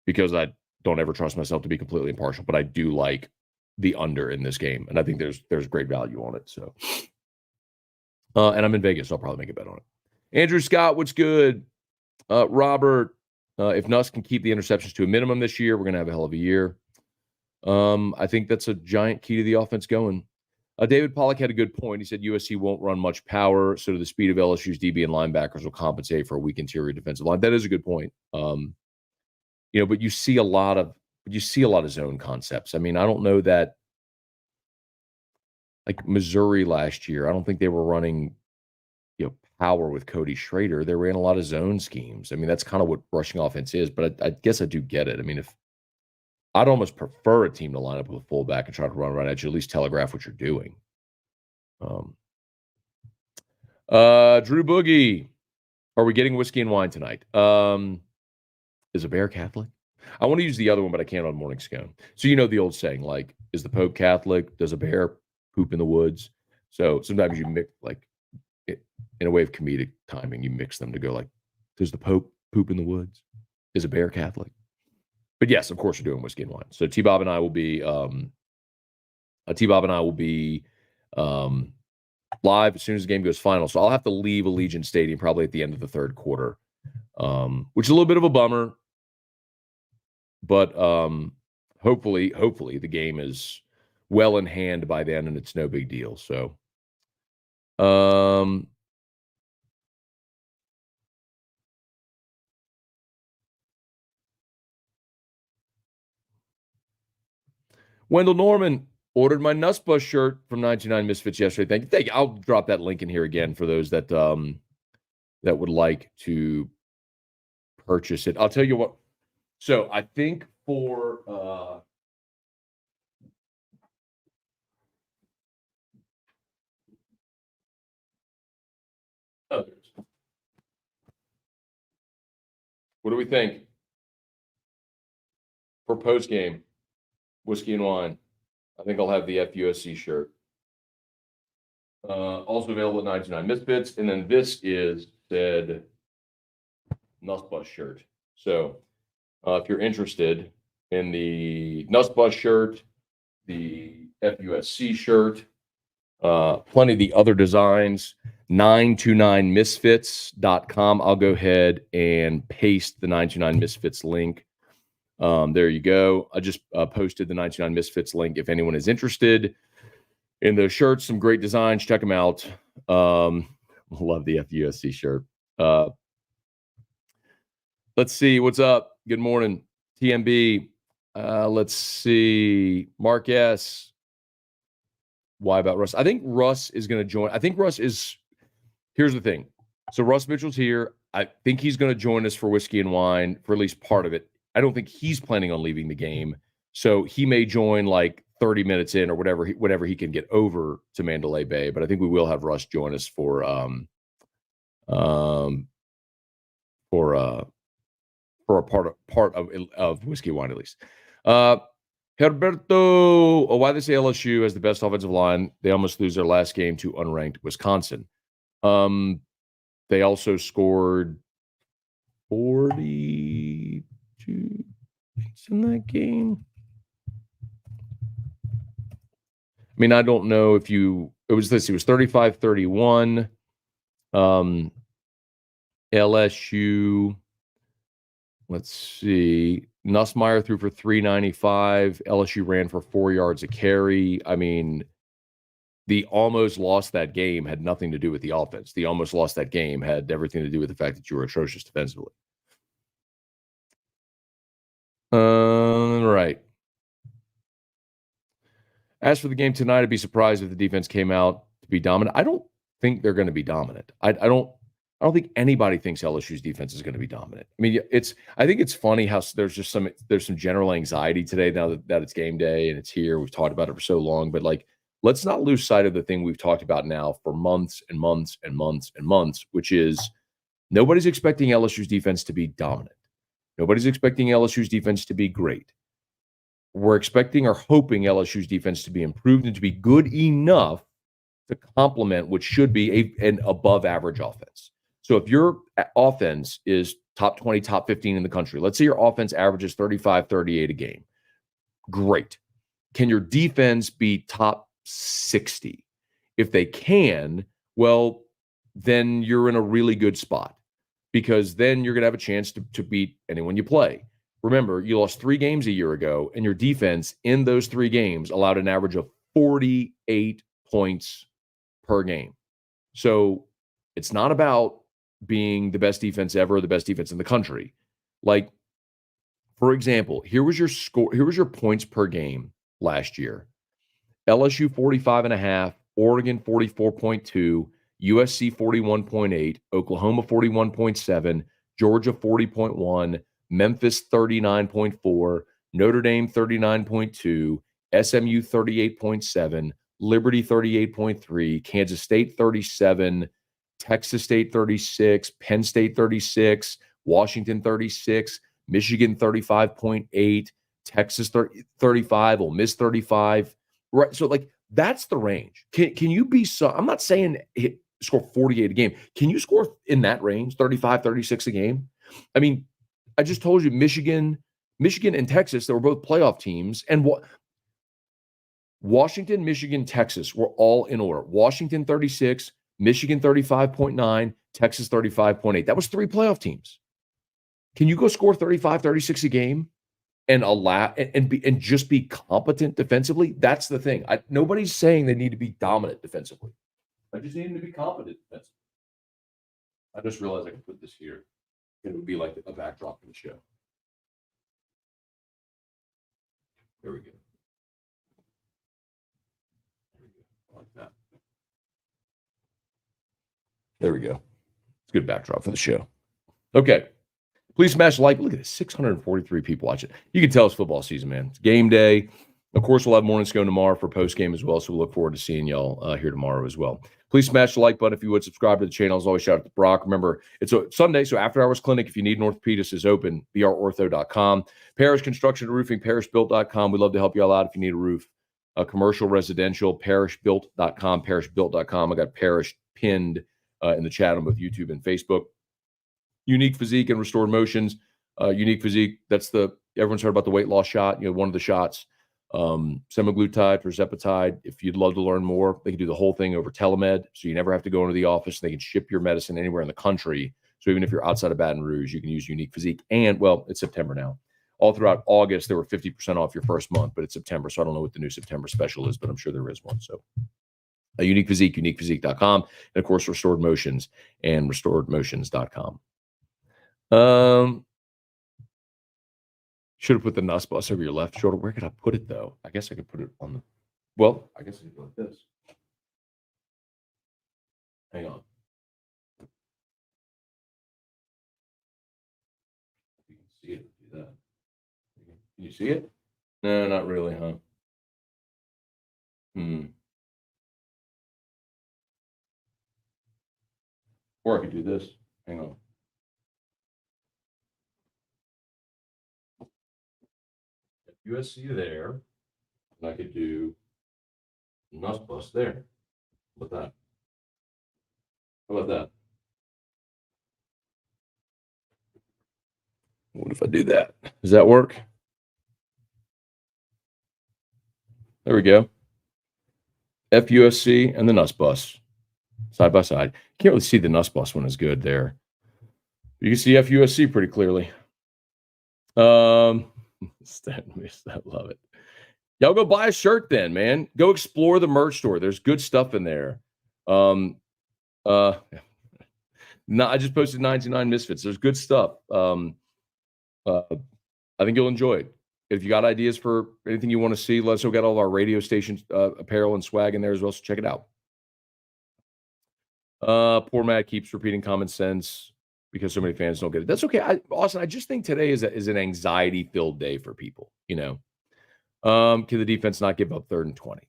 because I don't ever trust myself to be completely impartial, but I do like the under in this game. And I think there's great value on it. So and I'm in Vegas, so I'll probably make a bet on it. Andrew Scott, what's good? Robert, if Nuss can keep the interceptions to a minimum this year, we're gonna have a hell of a year. I think that's a giant key to the offense going. David Pollack had a good point. He said USC won't run much power, so the speed of LSU's DB and linebackers will compensate for a weak interior defensive line. That is a good point. But you see a lot of zone concepts. I mean, I don't know that like Missouri last year. I don't think they were running power with Cody Schrader. They ran a lot of zone schemes. I mean, that's kind of what rushing offense is. But I guess I do get it. I mean, if I'd almost prefer a team to line up with a fullback and try to run right at you, at least telegraph what you're doing. Drew Boogie, are we getting whiskey and wine tonight? Is a bear Catholic? I want to use the other one, but I can't on Morning Scone. So you know the old saying, like, is the Pope Catholic? Does a bear poop in the woods? So sometimes you mix, like, in a way of comedic timing, you mix them to go like, does the Pope poop in the woods? Is a bear Catholic? But yes, of course, we're doing whiskey and wine. So T-Bob and I will be live as soon as the game goes final. So I'll have to leave Allegiant Stadium probably at the end of the third quarter, which is a little bit of a bummer. But hopefully the game is well in hand by then, and it's no big deal. So, Wendell Norman ordered my Nussbus shirt from 99 Misfits yesterday. Thank you. I'll drop that link in here again for those that would like to purchase it. I'll tell you what. So I think for what do we think for post game whiskey and wine? I think I'll have the FUSC shirt. Also available at 99 Misfits, and then this is said Nussbus shirt. So if you're interested in the Nussbus shirt, the FUSC shirt, plenty of the other designs, 929misfits.com. I'll go ahead and paste the 929 Misfits link. There you go. I just posted the 99 Misfits link. If anyone is interested in those shirts, some great designs, check them out. Love the FUSC shirt. Let's see what's up. Good morning, TMB. Let's see, Mark S. Why about Russ? I think Russ is going to join. I think Russ is. Here's the thing. So Russ Mitchell's here. I think he's going to join us for whiskey and wine for at least part of it. I don't think he's planning on leaving the game, so he may join like 30 minutes in or whatever he can get over to Mandalay Bay. But I think we will have Russ join us for a part of whiskey and wine at least. Herberto, why they say LSU has the best offensive line? They almost lose their last game to unranked Wisconsin. They also scored 42 points in that game. I mean, I don't know if it was 35-31. LSU, let's see. Nussmeier threw for 395. LSU ran for 4 yards a carry. I mean, the almost lost that game had nothing to do with the offense. The almost lost that game had everything to do with the fact that you were atrocious defensively. As for the game tonight, I'd be surprised if the defense came out to be dominant. I don't think they're going to be dominant. I don't think anybody thinks LSU's defense is going to be dominant. I mean, I think it's funny how there's some general anxiety today now that it's game day and it's here. We've talked about it for so long, but like, let's not lose sight of the thing we've talked about now for months and months and months and months, which is nobody's expecting LSU's defense to be dominant. Nobody's expecting LSU's defense to be great. We're expecting or hoping LSU's defense to be improved and to be good enough to complement what should be an above average offense. So if your offense is top 20, top 15 in the country, let's say your offense averages 35, 38 a game. Great. Can your defense be top 60? If they can, well, then you're in a really good spot because then you're going to have a chance to beat anyone you play. Remember, you lost 3 games a year ago, and your defense in those 3 games allowed an average of 48 points per game. So it's not about being the best defense ever, the best defense in the country. Like, for example, here was your points per game last year. LSU 45.5, Oregon 44.2, USC 41.8, Oklahoma 41.7, Georgia 40.1, Memphis 39.4, Notre Dame 39.2, SMU 38.7, Liberty 38.3, Kansas State 37, Texas State 36, Penn State 36, Washington 36, Michigan 35.8, Texas 35, Ole Miss 35. Right. So, like, that's the range. Can you be so? I'm not saying score 48 a game. Can you score in that range, 35, 36 a game? I mean, I just told you Michigan and Texas, they were both playoff teams. And Washington, Michigan, Texas were all in order. Washington 36, Michigan 35.9, Texas 35.8. That was 3 playoff teams. Can you go score 35, 36 a game and allow and just be competent defensively? That's the thing. Nobody's saying they need to be dominant defensively. I just need them to be competent defensively. I just realized I could put this here. It would be like a backdrop for the show. There we go. Like that. There we go. It's a good backdrop for the show. Okay. Please smash the like. Look at this, 643 people watching. You can tell it's football season, man. It's game day. Of course, we'll have morning Scone tomorrow for post-game as well, so we'll look forward to seeing y'all here tomorrow as well. Please smash the like button if you would. Subscribe to the channel. As always, shout out to Brock. Remember, it's a Sunday, so after-hours clinic, if you need an orthopedist, is open, brortho.com. Parish Construction and Roofing, parishbuilt.com. We'd love to help you all out if you need a roof. Commercial, residential, parishbuilt.com, parishbuilt.com. I got Parish pinned in the chat on both YouTube and Facebook. Unique Physique and Restored Motions. Unique Physique, everyone's heard about the weight loss shot, one of the shots. Semaglutide, tirzepatide. If you'd love to learn more, they can do the whole thing over telemed, so you never have to go into the office. They can ship your medicine anywhere in the country. So even if you're outside of Baton Rouge, you can use Unique Physique. And, well, it's September now. All throughout August, there were 50% off your first month, but it's September, so I don't know what the new September special is, but I'm sure there is one. So Unique Physique, uniquephysique.com, and, of course, Restored Motions and restoredmotions.com. Should have put the NUS bus over your left shoulder. Where could I put it, though? I guess I could put it on the... Well, I guess I could go like this. Hang on. You can see it. Do that. Can you see it? No, not really, huh? Or I could do this. Hang on. USC there, and I could do NUS bus there. How about that? How about that? What if I do that? Does that work? There we go. FUSC and the NUS bus side by side. Can't really see the NUS bus one is good there. You can see FUSC pretty clearly. I love it. Y'all go buy a shirt then, man. Go explore the merch store. There's good stuff in there. No, I just posted 99 Misfits. There's good stuff. I think you'll enjoy it. if you got ideas for anything you want to see, let's go get all of our radio stations apparel and swag in there as well. So check it out. Poor Matt keeps repeating common sense because so many fans don't get it. That's okay. Austin, I just think today is an anxiety-filled day for people. Can the defense not give up 3rd and 20?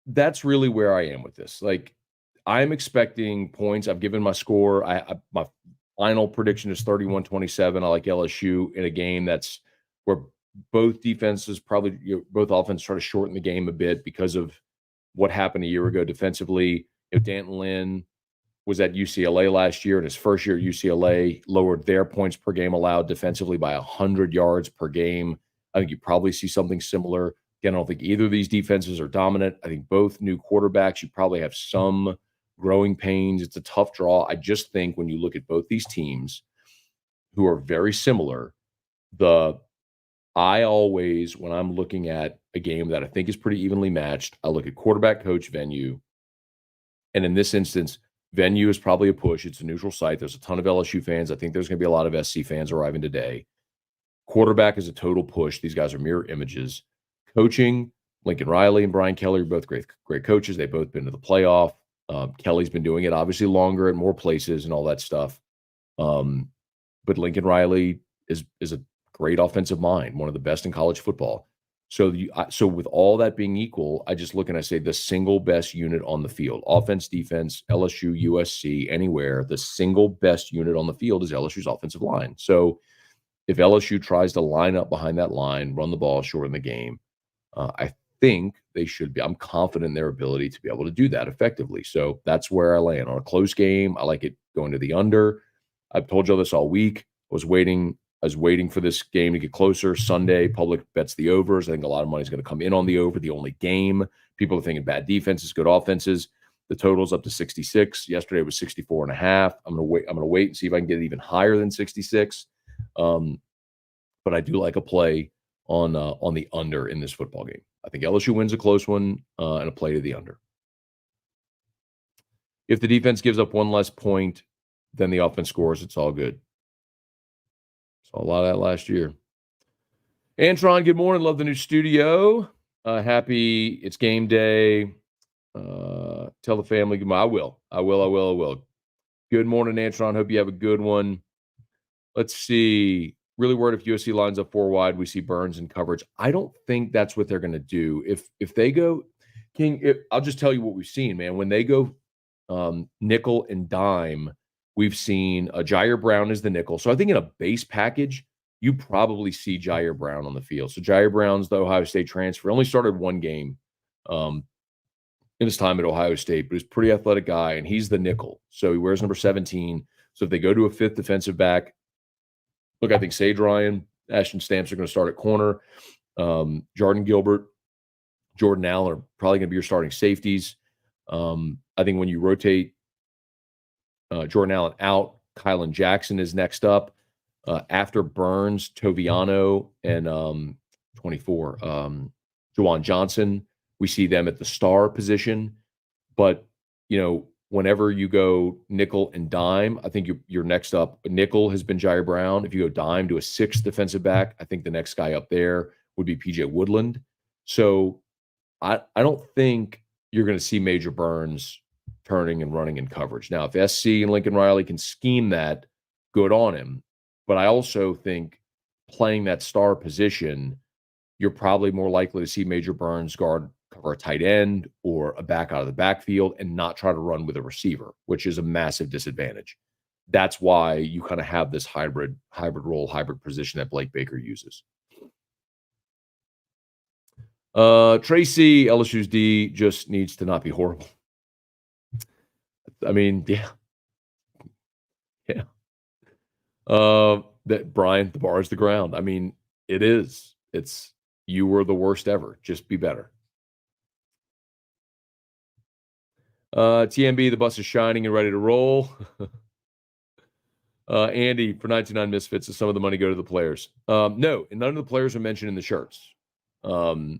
That's really where I am with this. Like, I'm expecting points. I've given my score. My final prediction is 31-27. I like LSU in a game that's where both defenses both offenses try to shorten the game a bit because of what happened a year ago defensively. Danton Lynn was at UCLA last year, and his first year at UCLA lowered their points per game allowed defensively by 100 yards per game. I think you probably see something similar. Again, I don't think either of these defenses are dominant. I think both new quarterbacks, you probably have some growing pains. It's a tough draw. I just think when you look at both these teams who are very similar, I always, when I'm looking at a game that I think is pretty evenly matched, I look at quarterback, coach, venue. And in this instance, venue is probably a push. It's a neutral site. There's a ton of LSU fans. I think there's going to be a lot of SC fans arriving today. Quarterback is a total push. These guys are mirror images. Coaching, Lincoln Riley and Brian Kelly are both great coaches. They've both been to the playoff. Kelly's been doing it obviously longer at more places and all that stuff. But Lincoln Riley is a great offensive mind, one of the best in college football. So with all that being equal, I just look and I say the single best unit on the field, offense, defense, LSU, USC, anywhere, the single best unit on the field is LSU's offensive line. So if LSU tries to line up behind that line, run the ball, shorten the game, I think they should be. I'm confident in their ability to be able to do that effectively. So that's where I land. On a close game, I like it going to the under. I've told you all this all week. I was waiting for this game to get closer. Sunday, public bets the overs. I think a lot of money is going to come in on the over, the only game. People are thinking bad defenses, good offenses. The total's up to 66. Yesterday it was 64.5. I'm going to wait and see if I can get it even higher than 66. But I do like a play on the under in this football game. I think LSU wins a close one and a play to the under. If the defense gives up one less point than the offense scores, it's all good. Saw a lot of that last year. Antron, good morning. Love the new studio. Happy it's game day. Tell the family good morning. I will. Good morning, Antron. Hope you have a good one. Let's see. Really worried if USC lines up 4 wide, we see Burns in coverage. I don't think that's what they're going to do. If they go, I'll just tell you what we've seen, man. When they go nickel and dime, we've seen Jair Brown as the nickel. So I think in a base package, you probably see Jair Brown on the field. So Jair Brown's the Ohio State transfer. Only started one game in his time at Ohio State, but he's a pretty athletic guy, and he's the nickel. So he wears number 17. So if they go to a 5th defensive back, look, I think Sage Ryan, Ashton Stamps are going to start at corner. Jordan Gilbert, Jordan Allen are probably going to be your starting safeties. I think when you rotate Jordan Allen out, Kylan Jackson is next up. After Burns, Toviano, and 24, Juwan Johnson, we see them at the star position. But, whenever you go nickel and dime, I think you're next up. Nickel has been Jair Brown. If you go dime to a 6th defensive back, I think the next guy up there would be PJ Woodland. So I don't think you're going to see Major Burns turning and running in coverage. Now, if SC and Lincoln Riley can scheme that, good on him. But I also think playing that star position, you're probably more likely to see Major Burns cover a tight end or a back out of the backfield and not try to run with a receiver, which is a massive disadvantage. That's why you kind of have this hybrid role, hybrid position that Blake Baker uses. Tracy, LSU's D just needs to not be horrible. I mean, yeah. That Brian, the bar is the ground. I mean, it is. You were the worst ever. Just be better. TMB, the bus is shining and ready to roll. Andy, for 99 Misfits, does some of the money go to the players? No, and none of the players are mentioned in the shirts. So,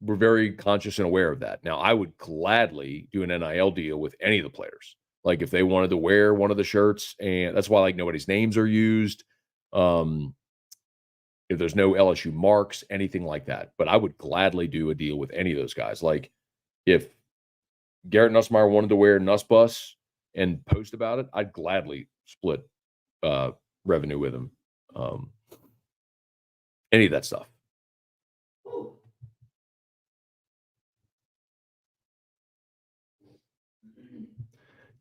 we're very conscious and aware of that. Now, I would gladly do an NIL deal with any of the players. If they wanted to wear one of the shirts, and that's why, nobody's names are used. if there's no LSU marks, anything like that. But I would gladly do a deal with any of those guys. Like if Garrett Nussmeier wanted to wear Nussbus and post about it, I'd gladly split revenue with him. Any of that stuff.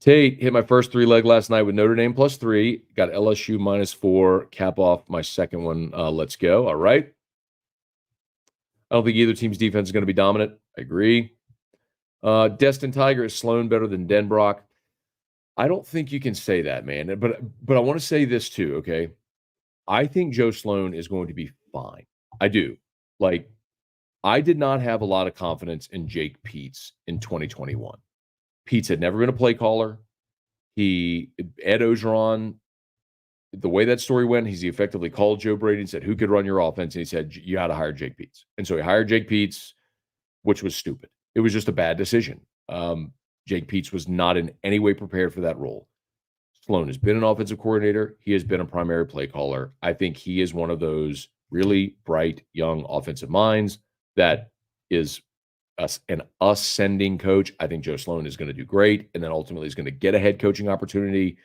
Tate hit my first 3-leg last night with Notre Dame +3. Got LSU -4. Cap off my second one. Let's go. All right. I don't think either team's defense is going to be dominant. I agree. Destin Tiger, is Sloan better than Denbrock? I don't think you can say that, man. But I want to say this too, okay? I think Joe Sloan is going to be fine. I do. Like, I did not have a lot of confidence in Jake Peetz in 2021. Peetz had never been a play caller. Ed Ogeron, the way that story went, he effectively called Joe Brady and said, who could run your offense? And he said, you got to hire Jake Peetz. And so he hired Jake Peetz, which was stupid. It was just a bad decision. Jake Peetz was not in any way prepared for that role. Sloan has been an offensive coordinator. He has been a primary play caller. I think he is one of those really bright, young offensive minds that is an ascending coach. I think Joe Sloan is going to do great, and then ultimately is going to get a head coaching opportunity.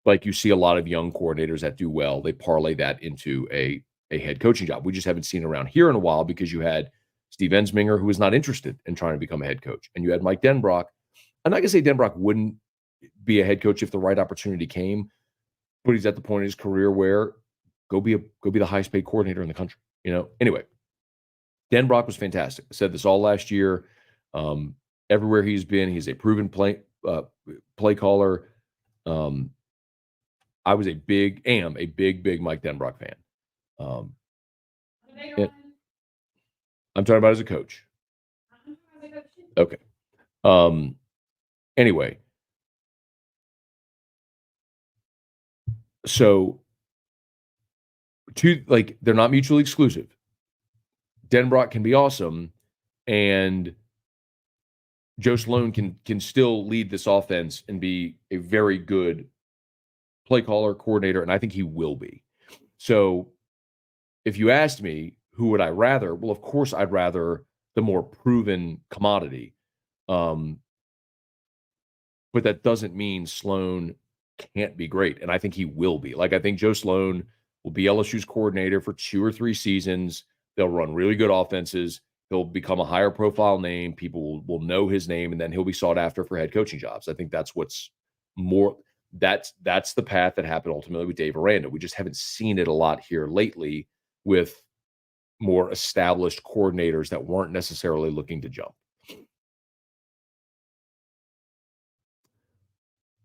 Like you see a lot of young coordinators that do well, they parlay that into a head coaching job. We just haven't seen it around here in a while because you had Steve Ensminger, who was not interested in trying to become a head coach, and you had Mike Denbrock. I'm not going to say Denbrock wouldn't be a head coach if the right opportunity came, but he's at the point in his career where go be the highest paid coordinator in the country. Anyway, Denbrock was fantastic. I said this all last year. Everywhere he's been, he's a proven play caller. I was am a big Mike Denbrock fan. I'm talking about as a coach. Okay. Anyway, so they're not mutually exclusive. Denbrock can be awesome, and Joe Sloan can still lead this offense and be a very good play caller, coordinator, and I think he will be. So if you asked me, who would I rather? Well, of course, I'd rather the more proven commodity. But that doesn't mean Sloan can't be great, and I think he will be. Like, I think Joe Sloan will be LSU's coordinator for 2 or 3 seasons. They'll run really good offenses. He'll become a higher profile name. People will know his name, and then he'll be sought after for head coaching jobs. I think that's what's more – that's the path that happened ultimately with Dave Aranda. We just haven't seen it a lot here lately with more established coordinators that weren't necessarily looking to jump.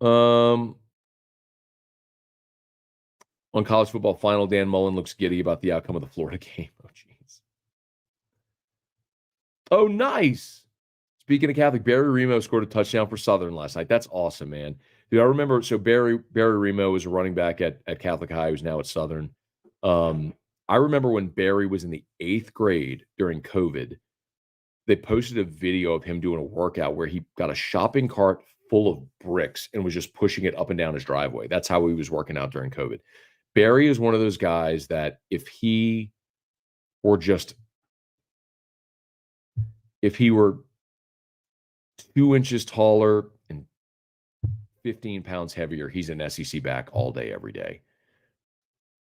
On college football final, Dan Mullen looks giddy about the outcome of the Florida game. Oh, jeez. Oh, nice. Speaking of Catholic, Barry Remo scored a touchdown for Southern last night. That's awesome, man. Dude, I remember, so Barry Remo was a running back at Catholic High, who's now at Southern. I remember when Barry was in the 8th grade during COVID, they posted a video of him doing a workout where he got a shopping cart full of bricks and was just pushing it up and down his driveway. That's how he was working out during COVID. Barry is one of those guys that if he were 2 inches taller and 15 pounds heavier, he's an SEC back all day, every day.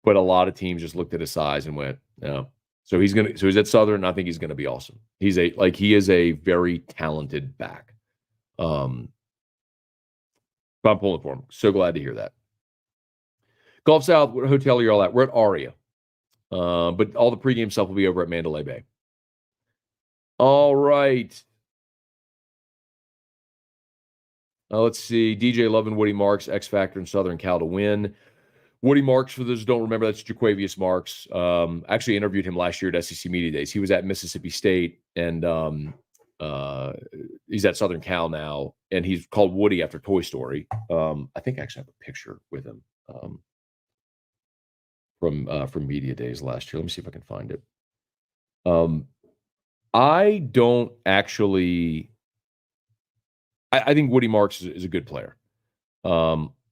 But a lot of teams just looked at his size and went, no. So he's at Southern, and I think he's going to be awesome. He is a very talented back. But I'm pulling for him. So glad to hear that. Gulf South, what hotel are you all at? We're at Aria. But all the pregame stuff will be over at Mandalay Bay. All right. Let's see. DJ Love and Woody Marks, X Factor and Southern Cal to win. Woody Marks, for those who don't remember, that's Jaquavius Marks. Actually interviewed him last year at SEC Media Days. He was at Mississippi State, and he's at Southern Cal now, and he's called Woody after Toy Story. I think I actually have a picture with him from Media Days last year. Let me see if I can find it. I don't actually – I think Woody Marks is a good player.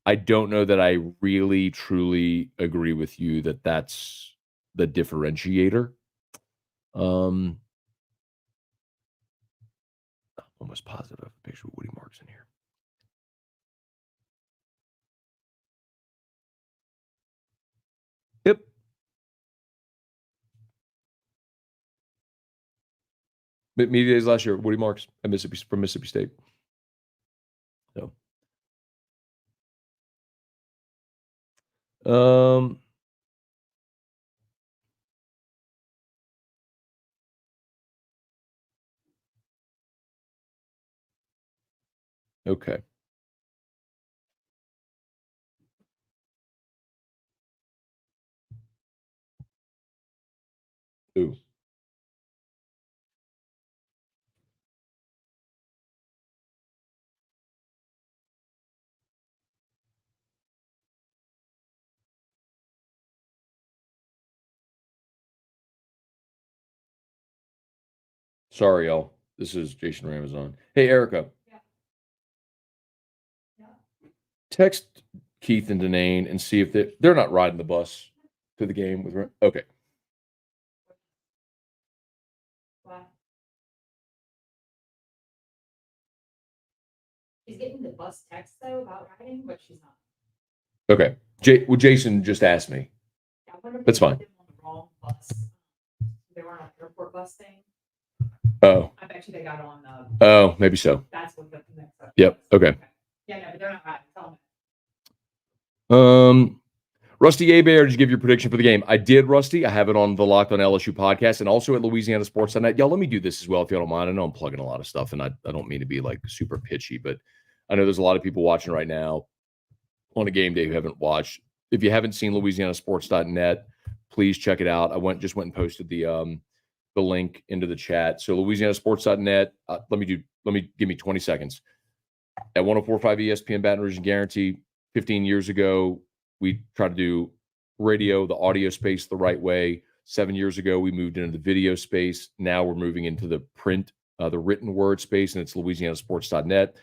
I don't know that I really, truly agree with you that that's the differentiator. I'm almost positive I have a picture of Woody Marks in here. Yep. Media days last year, Woody Marks from Mississippi State. So, okay. Ooh. Sorry, y'all. This is Jason Ramazan. Hey, Erica. Yeah. Text Keith and Denane and see if they're not riding the bus to the game with. Okay. Wow. She's getting the bus text though about riding, but she's not. Okay. Well, Jason just asked me. Yeah, I wonder if That's they fine. put them on the wrong bus. They weren't on the airport bus thing. Oh. I bet you they got on the. Oh, maybe so. That's what the next up. Yep. Okay. Yeah, no, but they're not riding. Tell them. Rusty Abear, did you give your prediction for the game? I did, Rusty. I have it on the Locked on LSU podcast and also at LouisianaSports.net. Y'all, let me do this as well if you don't mind. I know I'm plugging a lot of stuff, and I don't mean to be like super pitchy, but I know there's a lot of people watching right now on a game day who haven't watched. If you haven't seen LouisianaSports.net, please check it out. I just went and posted the link into the chat. So LouisianaSports.net. Give me 20 seconds. At 104.5 ESPN Baton Rouge and Guarantee, 15 years ago, we tried to do radio, the audio space the right way. 7 years ago, we moved into the video space. Now we're moving into the print, the written word space, and it's LouisianaSports.net.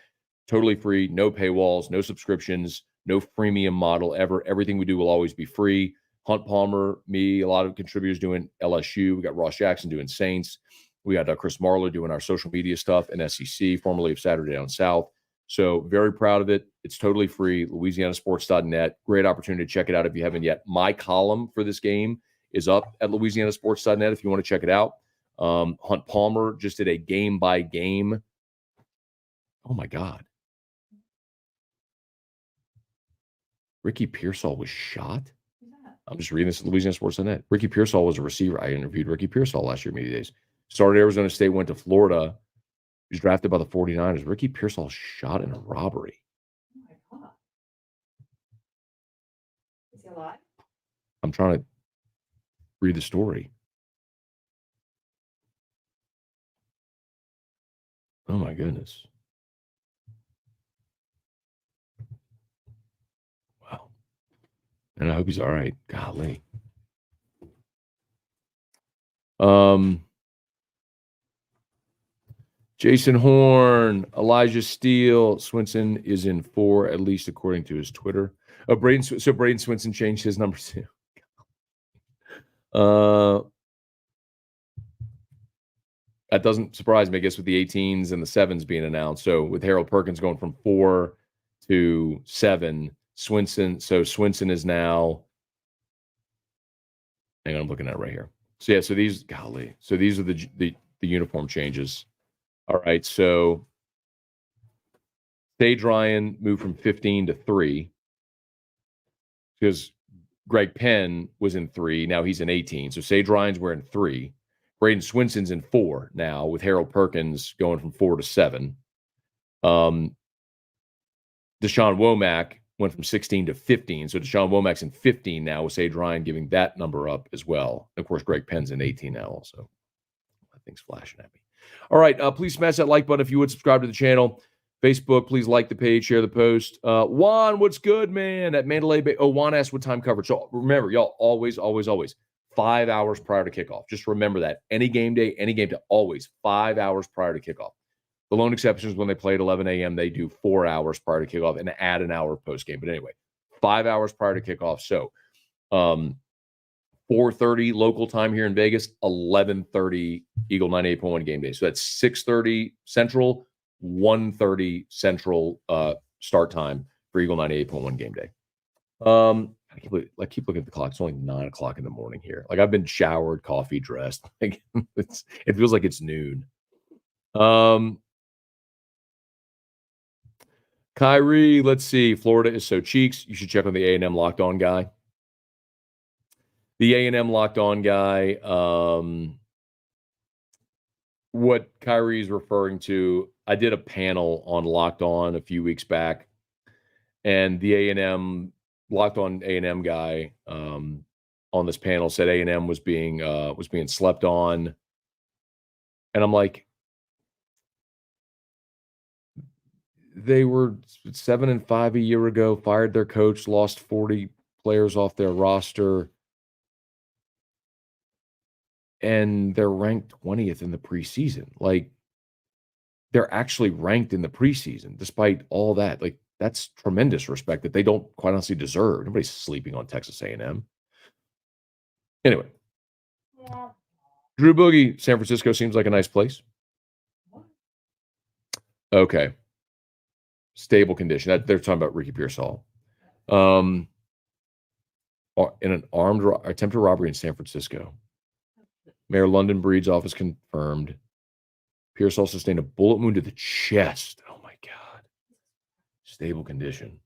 Totally free, no paywalls, no subscriptions, no freemium model ever. Everything we do will always be free. Hunt Palmer, me, a lot of contributors doing LSU. We got Ross Jackson doing Saints. We got Chris Marler doing our social media stuff and SEC, formerly of Saturday Down South. So very proud of it. It's totally free. LouisianaSports.net. Great opportunity to check it out if you haven't yet. My column for this game is up at LouisianaSports.net if you want to check it out. Hunt Palmer just did a game by game. Oh my God. Ricky Pearsall was shot. I'm just reading this at LouisianaSports.net. Ricky Pearsall was a receiver. I interviewed Ricky Pearsall last year, media days. Started Arizona State, went to Florida. He was drafted by the 49ers. Ricky Pearsall shot in a robbery. Oh my God. Is he alive? I'm trying to read the story. Oh my goodness. Wow. And I hope he's all right. Golly. Jason Horn, Elijah Steele, Swinson is in 4, at least according to his Twitter. Oh, Braden Swinson changed his number too. That doesn't surprise me, I guess, with the 18s and the 7s being announced. So with Harold Perkins going from 4 to 7, Swinson is now. Hang on, I'm looking at it right here. So yeah, so these are the uniform changes. All right, so Sage Ryan moved from 15 to 3 because Greg Penn was in 3. Now he's in 18. So Sage Ryan's wearing 3. Braden Swinson's in 4 now with Harold Perkins going from 4 to 7. Deshaun Womack went from 16 to 15. So Deshaun Womack's in 15 now with Sage Ryan giving that number up as well. And of course, Greg Penn's in 18 now also. That thing's flashing at me. All right, please smash that like button if you would. Subscribe to the channel. Facebook, please like the page, share the post. Juan, what's good, man? At Mandalay Bay. Oh, Juan asked what time coverage. So remember, y'all, always 5 hours prior to kickoff. Just remember that. Any game day, always 5 hours prior to kickoff. The lone exception is when they play at 11 a.m., they do 4 hours prior to kickoff and add an hour post game. But anyway, 5 hours prior to kickoff. So 4 4:30 local time here in Vegas, 11:30 Eagle 98.1 game day. So that's 6:30 Central, 1:30 Central start time for Eagle 98.1 game day. I keep looking at the clock. It's only 9 o'clock in the morning here. Like I've been showered, coffee, dressed. Like it feels like it's noon. Kyrie, let's see. Florida is so cheeks. You should check on the A&M Locked On guy. The A&M Locked On guy, what Kyrie's referring to, I did a panel on Locked On a few weeks back, and the A&M Locked On A&M guy on this panel said A&M was being slept on, and I'm like, they were 7-5 a year ago, fired their coach, lost 40 players off their roster, and they're ranked 20th in the preseason. Like, they're actually ranked in the preseason despite all that. Like, that's tremendous respect that they don't quite honestly deserve. Nobody's sleeping on Texas A&M. Anyway, Drew Boogie, San Francisco seems like a nice place. Okay. Stable condition. They're talking about Ricky Pearsall. In an attempted robbery in San Francisco. Mayor London Breed's office confirmed Pearsall sustained a bullet wound to the chest. Oh, my God. Stable condition.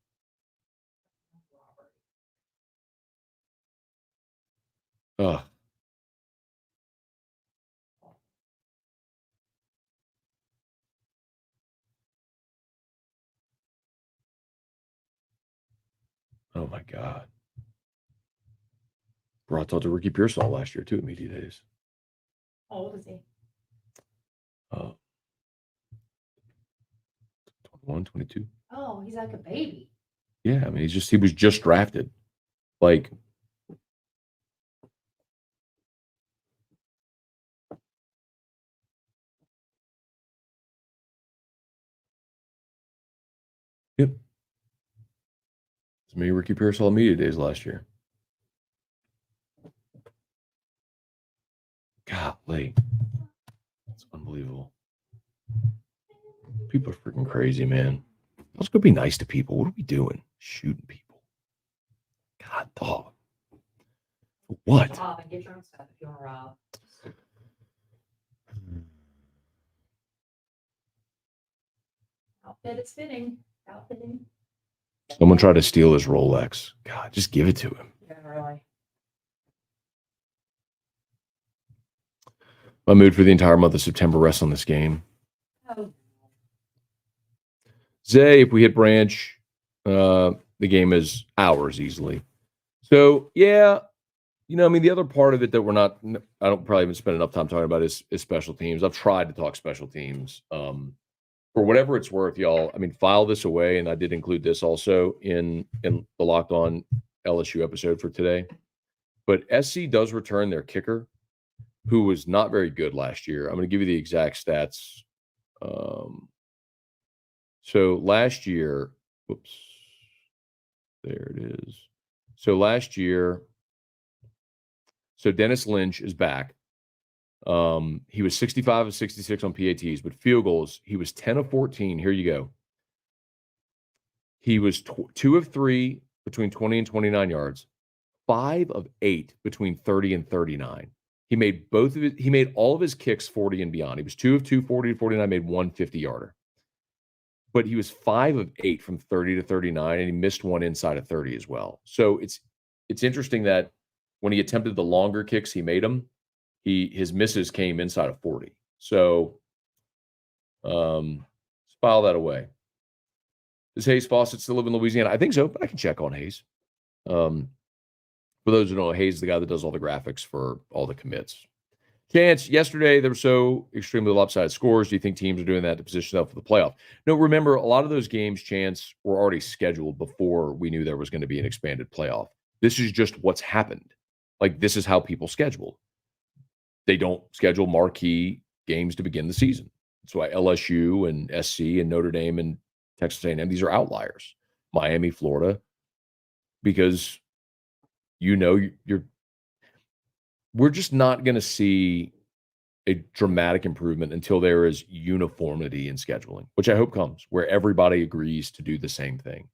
Ugh. Oh, my God. Bro, I talked to Ricky Pearsall last year, too, at Media Days. How old is he? 21, 22. Oh, he's like a baby. Yeah, I mean, he was just drafted. Like, yep. It's me, Ricky Pearsall, Media Days last year. Golly. It's unbelievable. People are freaking crazy, man. Let's go be nice to people. What are we doing? Shooting people. God, dog. What? Rob, and get your own stuff if you want to rob. Outfit is fitting. Outfitting. Someone tried to steal his Rolex. God, just give it to him. Yeah, really. My mood for the entire month of September rests on this game. Oh. Zay, if we hit Branch, the game is ours easily. So, yeah, I mean, the other part of it that I don't probably even spend enough time talking about is special teams. I've tried to talk special teams. For whatever it's worth, y'all, I mean, file this away, and I did include this also in the Locked On LSU episode for today. But SC does return their kicker, who was not very good last year. I'm going to give you the exact stats. So last year, whoops, there it is. So last year, so Dennis Lynch is back. He was 65 of 66 on PATs, but field goals, he was 10 of 14. Here you go. He was 2 of 3 between 20 and 29 yards, 5 of 8 between 30 and 39. He made all of his kicks 40 and beyond. He was 2 of 2, 40 to 49, made one 50-yarder. But he was 5 of 8 from 30 to 39, and he missed one inside of 30 as well. So it's interesting that when he attempted the longer kicks, he made them. His misses came inside of 40. So file that away. Does Hayes Fawcett still live in Louisiana? I think so, but I can check on Hayes. For those who don't know, Hayes is the guy that does all the graphics for all the commits. Chance, yesterday there were so extremely lopsided scores. Do you think teams are doing that to position themselves for the playoff? No, remember, a lot of those games, Chance, were already scheduled before we knew there was going to be an expanded playoff. This is just what's happened. Like, this is how people schedule. They don't schedule marquee games to begin the season. That's why LSU and SC and Notre Dame and Texas A&M, these are outliers. Miami, Florida, because you're we're just not going to see a dramatic improvement until there is uniformity in scheduling, which I hope comes, where everybody agrees to do the same thing.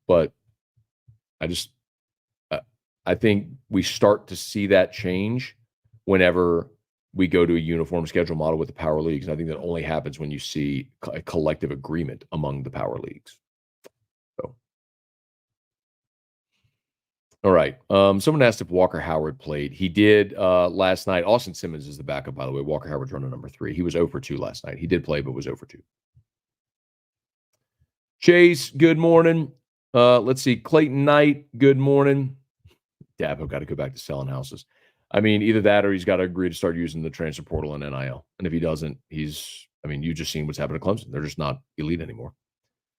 But I think we start to see that change whenever we go to a uniform schedule model with the power leagues. And I think that only happens when you see a collective agreement among the power leagues. So, all right. Someone asked if Walker Howard played. He did last night. Austin Simmons is the backup, by the way. Walker Howard's running number 3. He was 0 for 2 last night. He did play, but was 0 for 2. Chase, good morning. Let's see. Clayton Knight, good morning. Dabo got to go back to selling houses. I mean, either that or he's got to agree to start using the transfer portal and NIL. And if he doesn't, you've just seen what's happened to Clemson. They're just not elite anymore.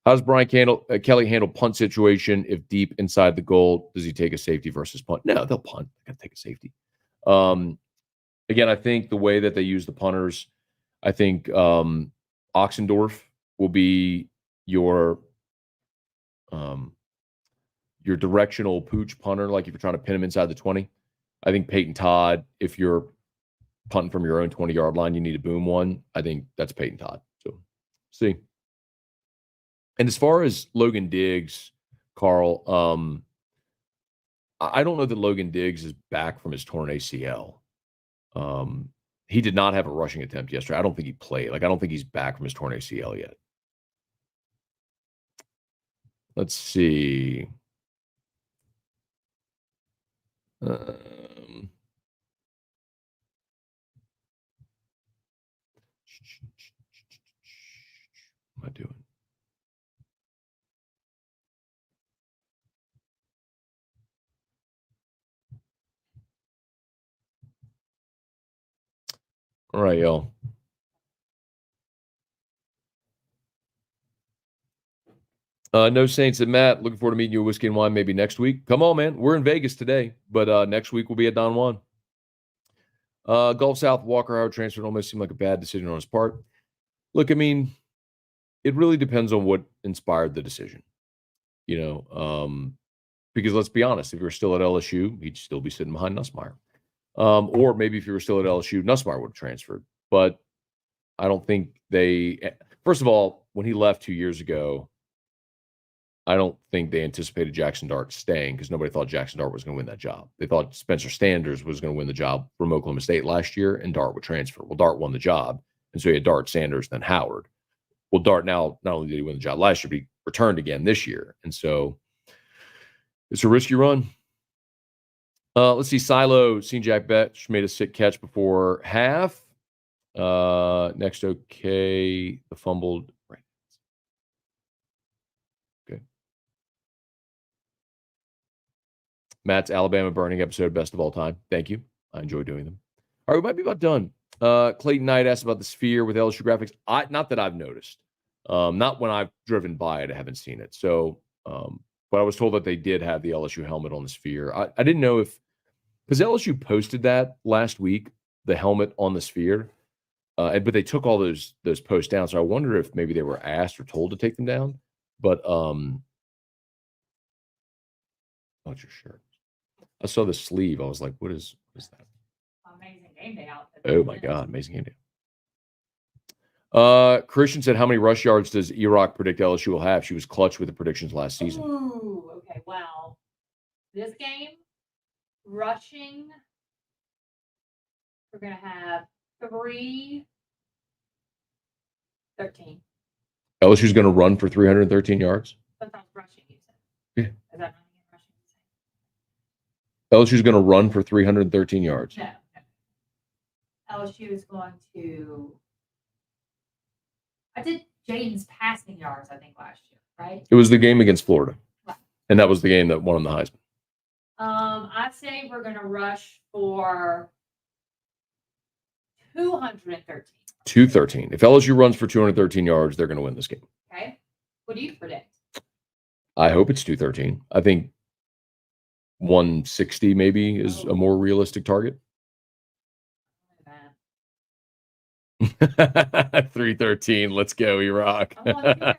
How does Brian Kelly handle punt situation if deep inside the goal? Does he take a safety versus punt? No, they'll punt. They got to take a safety. Again, I think the way that they use the punters, I think Oxendorf will be your directional pooch punter, like if you're trying to pin him inside the 20. I think Peyton Todd, if you're punting from your own 20-yard line, you need a boom one. I think that's Peyton Todd. So, see. And as far as Logan Diggs, Carl, I don't know that Logan Diggs is back from his torn ACL. He did not have a rushing attempt yesterday. I don't think he played. I don't think he's back from his torn ACL yet. Let's see. What am I doing? All right, y'all. No Saints and Matt. Looking forward to meeting you at Whiskey and Wine maybe next week. Come on, man. We're in Vegas today, but next week we'll be at Don Juan. Gulf South Walker Howard transfer almost seemed like a bad decision on his part. Look, I mean, it really depends on what inspired the decision. Because let's be honest, if you were still at LSU, he'd still be sitting behind Nussmeier. Or maybe if you were still at LSU, Nussmeier would have transferred. But I don't think first of all, when he left 2 years ago, I don't think they anticipated Jackson Dart staying because nobody thought Jackson Dart was going to win that job. They thought Spencer Sanders was going to win the job from Oklahoma State last year, and Dart would transfer. Well, Dart won the job, and so he had Dart, Sanders, then Howard. Well, Dart now, not only did he win the job last year, but he returned again this year. And so it's a risky run. Let's see. Silo, seen Jack Betch made a sick catch before half. Next, okay. The fumbled. Right. Okay. Matt's Alabama burning episode, best of all time. Thank you. I enjoy doing them. All right, we might be about done. Clayton Knight asked about the sphere with LSU graphics. Not that I've noticed. Not when I've driven by it. I haven't seen it. So, but I was told that they did have the LSU helmet on the sphere. I didn't know because LSU posted that last week, the helmet on the sphere, but they took all those posts down. So I wonder if maybe they were asked or told to take them down. But what's your shirt? I saw the sleeve. I was like, what is that? Amazing game day outfit. Oh my God, amazing game day. Christian said, how many rush yards does E-Rock predict LSU will have? She was clutch with the predictions last season. Ooh, okay. Well, this game, rushing, we're going to have 313. LSU's going to run for 313 yards? But that's rushing, you said. Yeah. Is that running and rushing? LSU's going to run for 313 yards. No. LSU is going to. I did Jaden's passing yards, I think, last year, right? It was the game against Florida. Right. And that was the game that won him the Heisman. I'd say we're going to rush for 213. 213. If LSU runs for 213 yards, they're going to win this game. Okay. What do you predict? I hope it's 213. I think 160 maybe is a more realistic target. 313. Let's go, E-Rock. 213.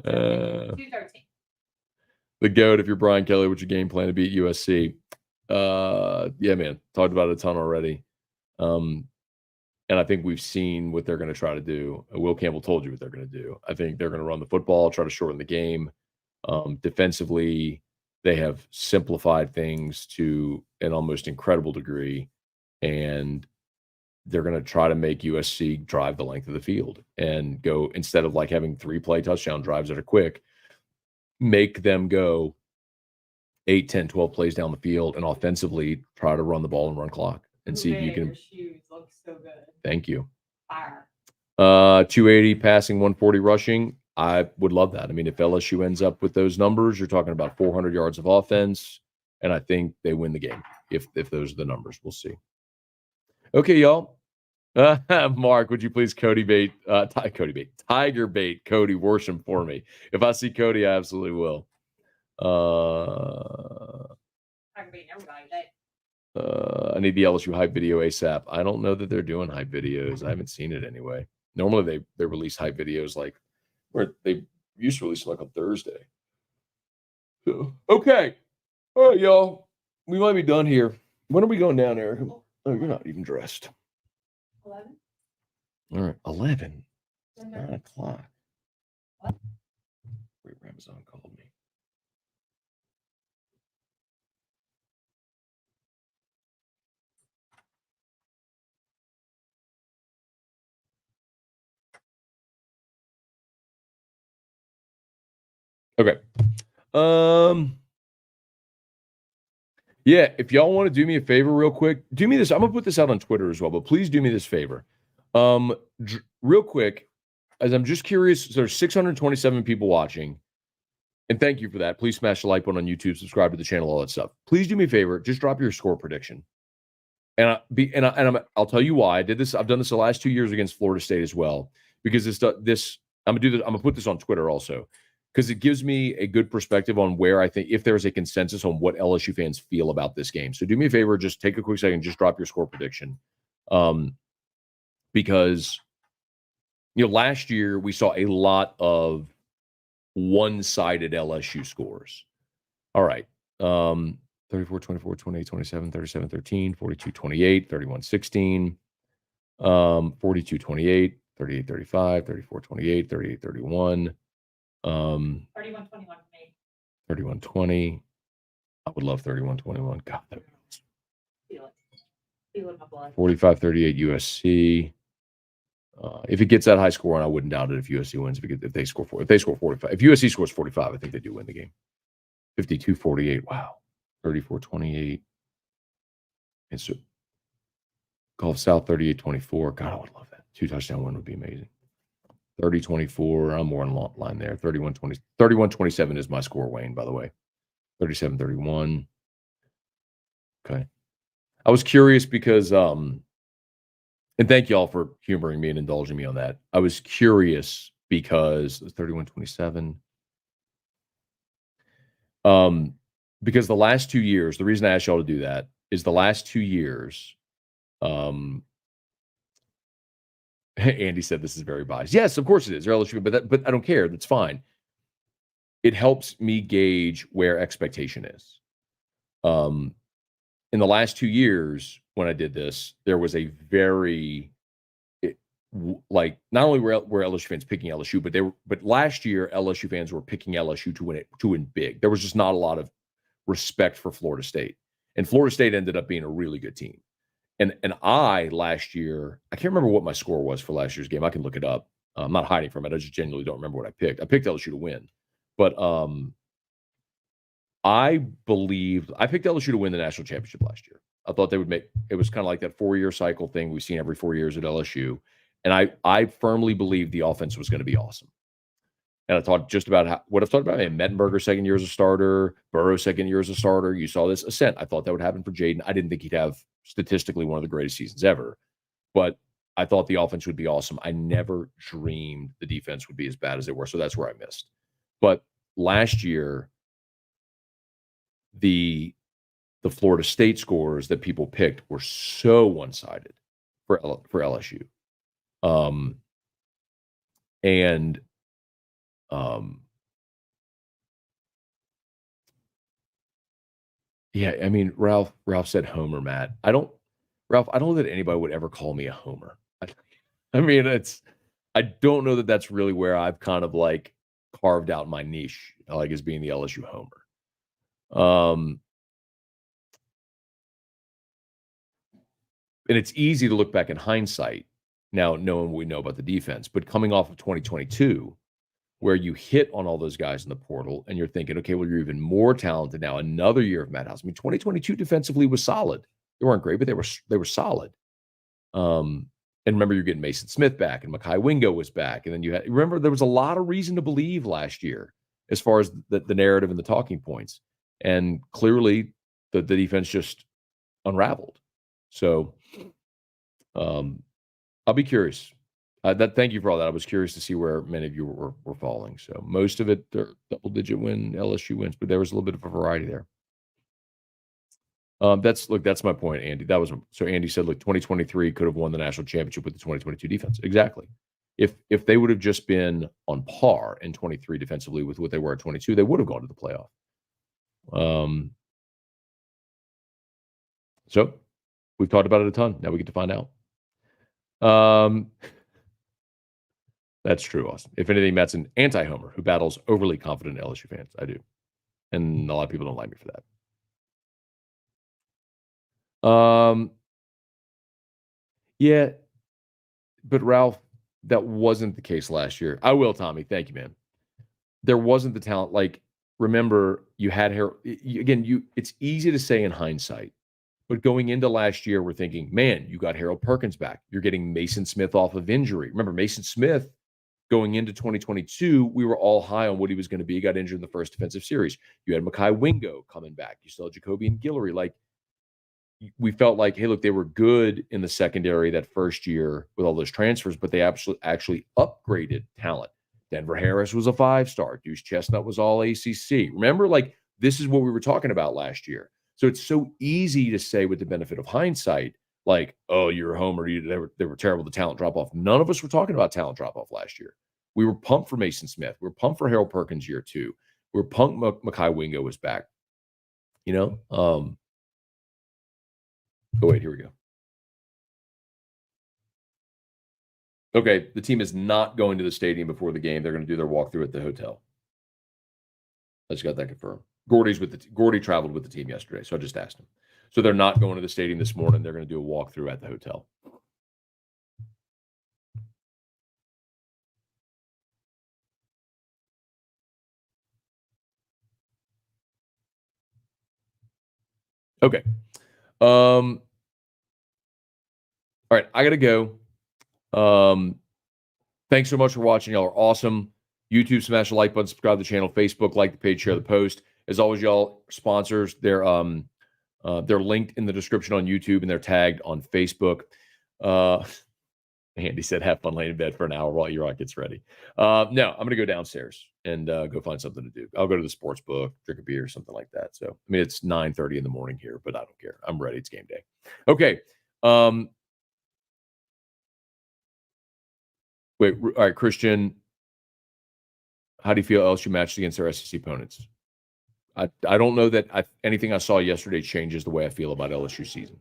213. The GOAT, if you're Brian Kelly, what's your game plan to beat USC? Yeah, man. Talked about it a ton already. And I think we've seen what they're going to try to do. Will Campbell told you what they're going to do. I think they're going to run the football, try to shorten the game. Defensively, they have simplified things to an almost incredible degree. And they're going to try to make USC drive the length of the field and go, instead of like having 3-play touchdown drives that are quick, make them go 8, 10, 12 plays down the field and offensively try to run the ball and run clock and see if you can. Your shoes look so good. Thank you. Fire. 280 passing, 140 rushing. I would love that. I mean, if LSU ends up with those numbers, you're talking about 400 yards of offense, and I think they win the game if those are the numbers. We'll see. Okay, y'all. Mark, would you please Tiger bait Cody Worsham for me? If I see Cody, I absolutely will. I need the LSU hype video ASAP. I don't know that they're doing hype videos. I haven't seen it anyway. Normally they release hype videos like where they used to release them like on Thursday. So, okay. All right, y'all. We might be done here. When are we going down, Eric? Oh, you're not even dressed. 11. All right, 11. 9 o'clock. What? Wait, Amazon called me. Okay. Yeah, if y'all want to do me a favor real quick, do me this. I'm going to put this out on Twitter as well, but please do me this favor. Real quick, as I'm just curious, there's 627 people watching, and thank you for that. Please smash the like button on YouTube, subscribe to the channel, all that stuff. Please do me a favor, just drop your score prediction. I'll tell you why I did this. I've done this the last 2 years against Florida State as well, because I'm gonna put this on Twitter also, because it gives me a good perspective on where I think if there's a consensus on what LSU fans feel about this game. So do me a favor, just take a quick second, just drop your score prediction, because last year we saw a lot of one-sided LSU scores. All right. 34, 24, 28, 27, 37, 13, 42, 28, 31, 16, 42, 28, 38, 35, 34, 28, 38, 31, 31, 21 for me. 31, 20. I would love 31, 21. God, that Feel it. Feel it in my blood. 45, 38 USC. If it gets that high score, and I wouldn't doubt it if USC wins, if they score 45. If USC scores 45, I think they do win the game. 52, 48. Wow. 34, 28. And so Gulf South 38, 24. God, I would love that. 2 touchdown win would be amazing. 30, 24. I'm more in line there. 31, 20. 31, 27 is my score, Wayne, by the way. 37, 31. Okay. I was curious because, and thank y'all for humoring me and indulging me on that. I was curious because 31, 27. Because the last 2 years, the reason I asked y'all to do that is the last 2 years, Andy said this is very biased. Yes, of course it is. They're LSU, but I don't care. That's fine. It helps me gauge where expectation is. In the last 2 years, when I did this, there was a very not only were LSU fans picking LSU, but last year LSU fans were picking LSU to win big. There was just not a lot of respect for Florida State, and Florida State ended up being a really good team. And I last year, I can't remember what my score was for last year's game. I can look it up. I'm not hiding from it. I just genuinely don't remember what I picked. I picked LSU to win, but I believed I picked LSU to win the national championship last year. I thought they would make it was kind of like that 4-year cycle thing we've seen every 4 years at LSU. And I firmly believed the offense was going to be awesome. And I thought just about what I've talked about. Mettenberger second year as a starter, Burrow second year as a starter. You saw this ascent. I thought that would happen for Jaden. I didn't think he'd have statistically one of the greatest seasons ever, but I thought the offense would be awesome. I never dreamed the defense would be as bad as they were. So that's where I missed. But last year, the Florida State scores that people picked were so one-sided for LSU. Yeah, I mean, Ralph said homer, Matt. Ralph, I don't know that anybody would ever call me a homer. I mean, I don't know that that's really where I've kind of like carved out my niche, like as being the LSU homer. And it's easy to look back in hindsight now, knowing what we know about the defense, but coming off of 2022, where you hit on all those guys in the portal and you're thinking, okay, well, you're even more talented now. Another year of Matt House. I mean, 2022 defensively was solid. They weren't great, but they were solid. And remember, you're getting Mason Smith back, and Mekhi Wingo was back, and then remember there was a lot of reason to believe last year as far as the narrative and the talking points, and clearly the defense just unraveled. So, I'll be curious. Thank you for all that. I was curious to see where many of you were falling. So most of it, they're double-digit win LSU wins, but there was a little bit of a variety there. That's my point, Andy. So Andy said, look, 2023 could have won the national championship with the 2022 defense. Exactly. If they would have just been on par in 23 defensively with what they were at 22, they would have gone to the playoff. So we've talked about it a ton. Now we get to find out. That's true, Austin. If anything, Matt's an anti-homer who battles overly confident LSU fans. I do. And a lot of people don't like me for that. Yeah, but Ralph, that wasn't the case last year. I will, Tommy. Thank you, man. There wasn't the talent. Like, remember, you had Harold. Again, it's easy to say in hindsight, but going into last year, we're thinking, man, you got Harold Perkins back. You're getting Mason Smith off of injury. Remember, Mason Smith going into 2022, we were all high on what he was going to be. He got injured in the first defensive series. You had Mekhi Wingo coming back. You still had Jacoby and Guillory. Like, we felt like, hey, look, they were good in the secondary that first year with all those transfers, but they actually upgraded talent. Denver Harris was a 5-star. Deuce Chestnut was all ACC. Remember, like, this is what we were talking about last year. So it's so easy to say with the benefit of hindsight, like, oh, you're a homer. They were terrible. The talent drop off. None of us were talking about talent drop off last year. We were pumped for Mason Smith. We were pumped for Harold Perkins year 2. We were pumped Mekhi Wingo was back. Oh, wait, here we go. Okay, the team is not going to the stadium before the game. They're going to do their walkthrough at the hotel. I just got that confirmed. Gordy traveled with the team yesterday, so I just asked him. So they're not going to the stadium this morning. They're going to do a walkthrough at the hotel. Okay. All right, I got to go. Thanks so much for watching. Y'all are awesome. YouTube, smash the like button, subscribe to the channel, Facebook, like the page, share the post. As always, y'all, sponsors, they're linked in the description on YouTube and they're tagged on Facebook. Andy said, have fun laying in bed for an hour while your gets ready. No, I'm going to go downstairs and go find something to do. I'll go to the sports book, drink a beer, or something like that. So, I mean, it's 9:30 in the morning here, but I don't care. I'm ready. It's game day. Okay. Wait, all right, Christian, how do you feel LSU matched against their SEC opponents? I don't know that anything I saw yesterday changes the way I feel about LSU season.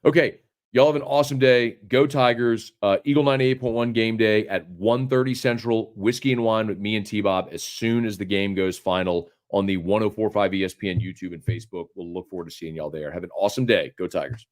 Okay, y'all have an awesome day. Go Tigers. Eagle 98.1 game day at 1:30 Central. Whiskey and wine with me and T-Bob as soon as the game goes final on the 104.5 ESPN YouTube and Facebook. We'll look forward to seeing y'all there. Have an awesome day. Go Tigers.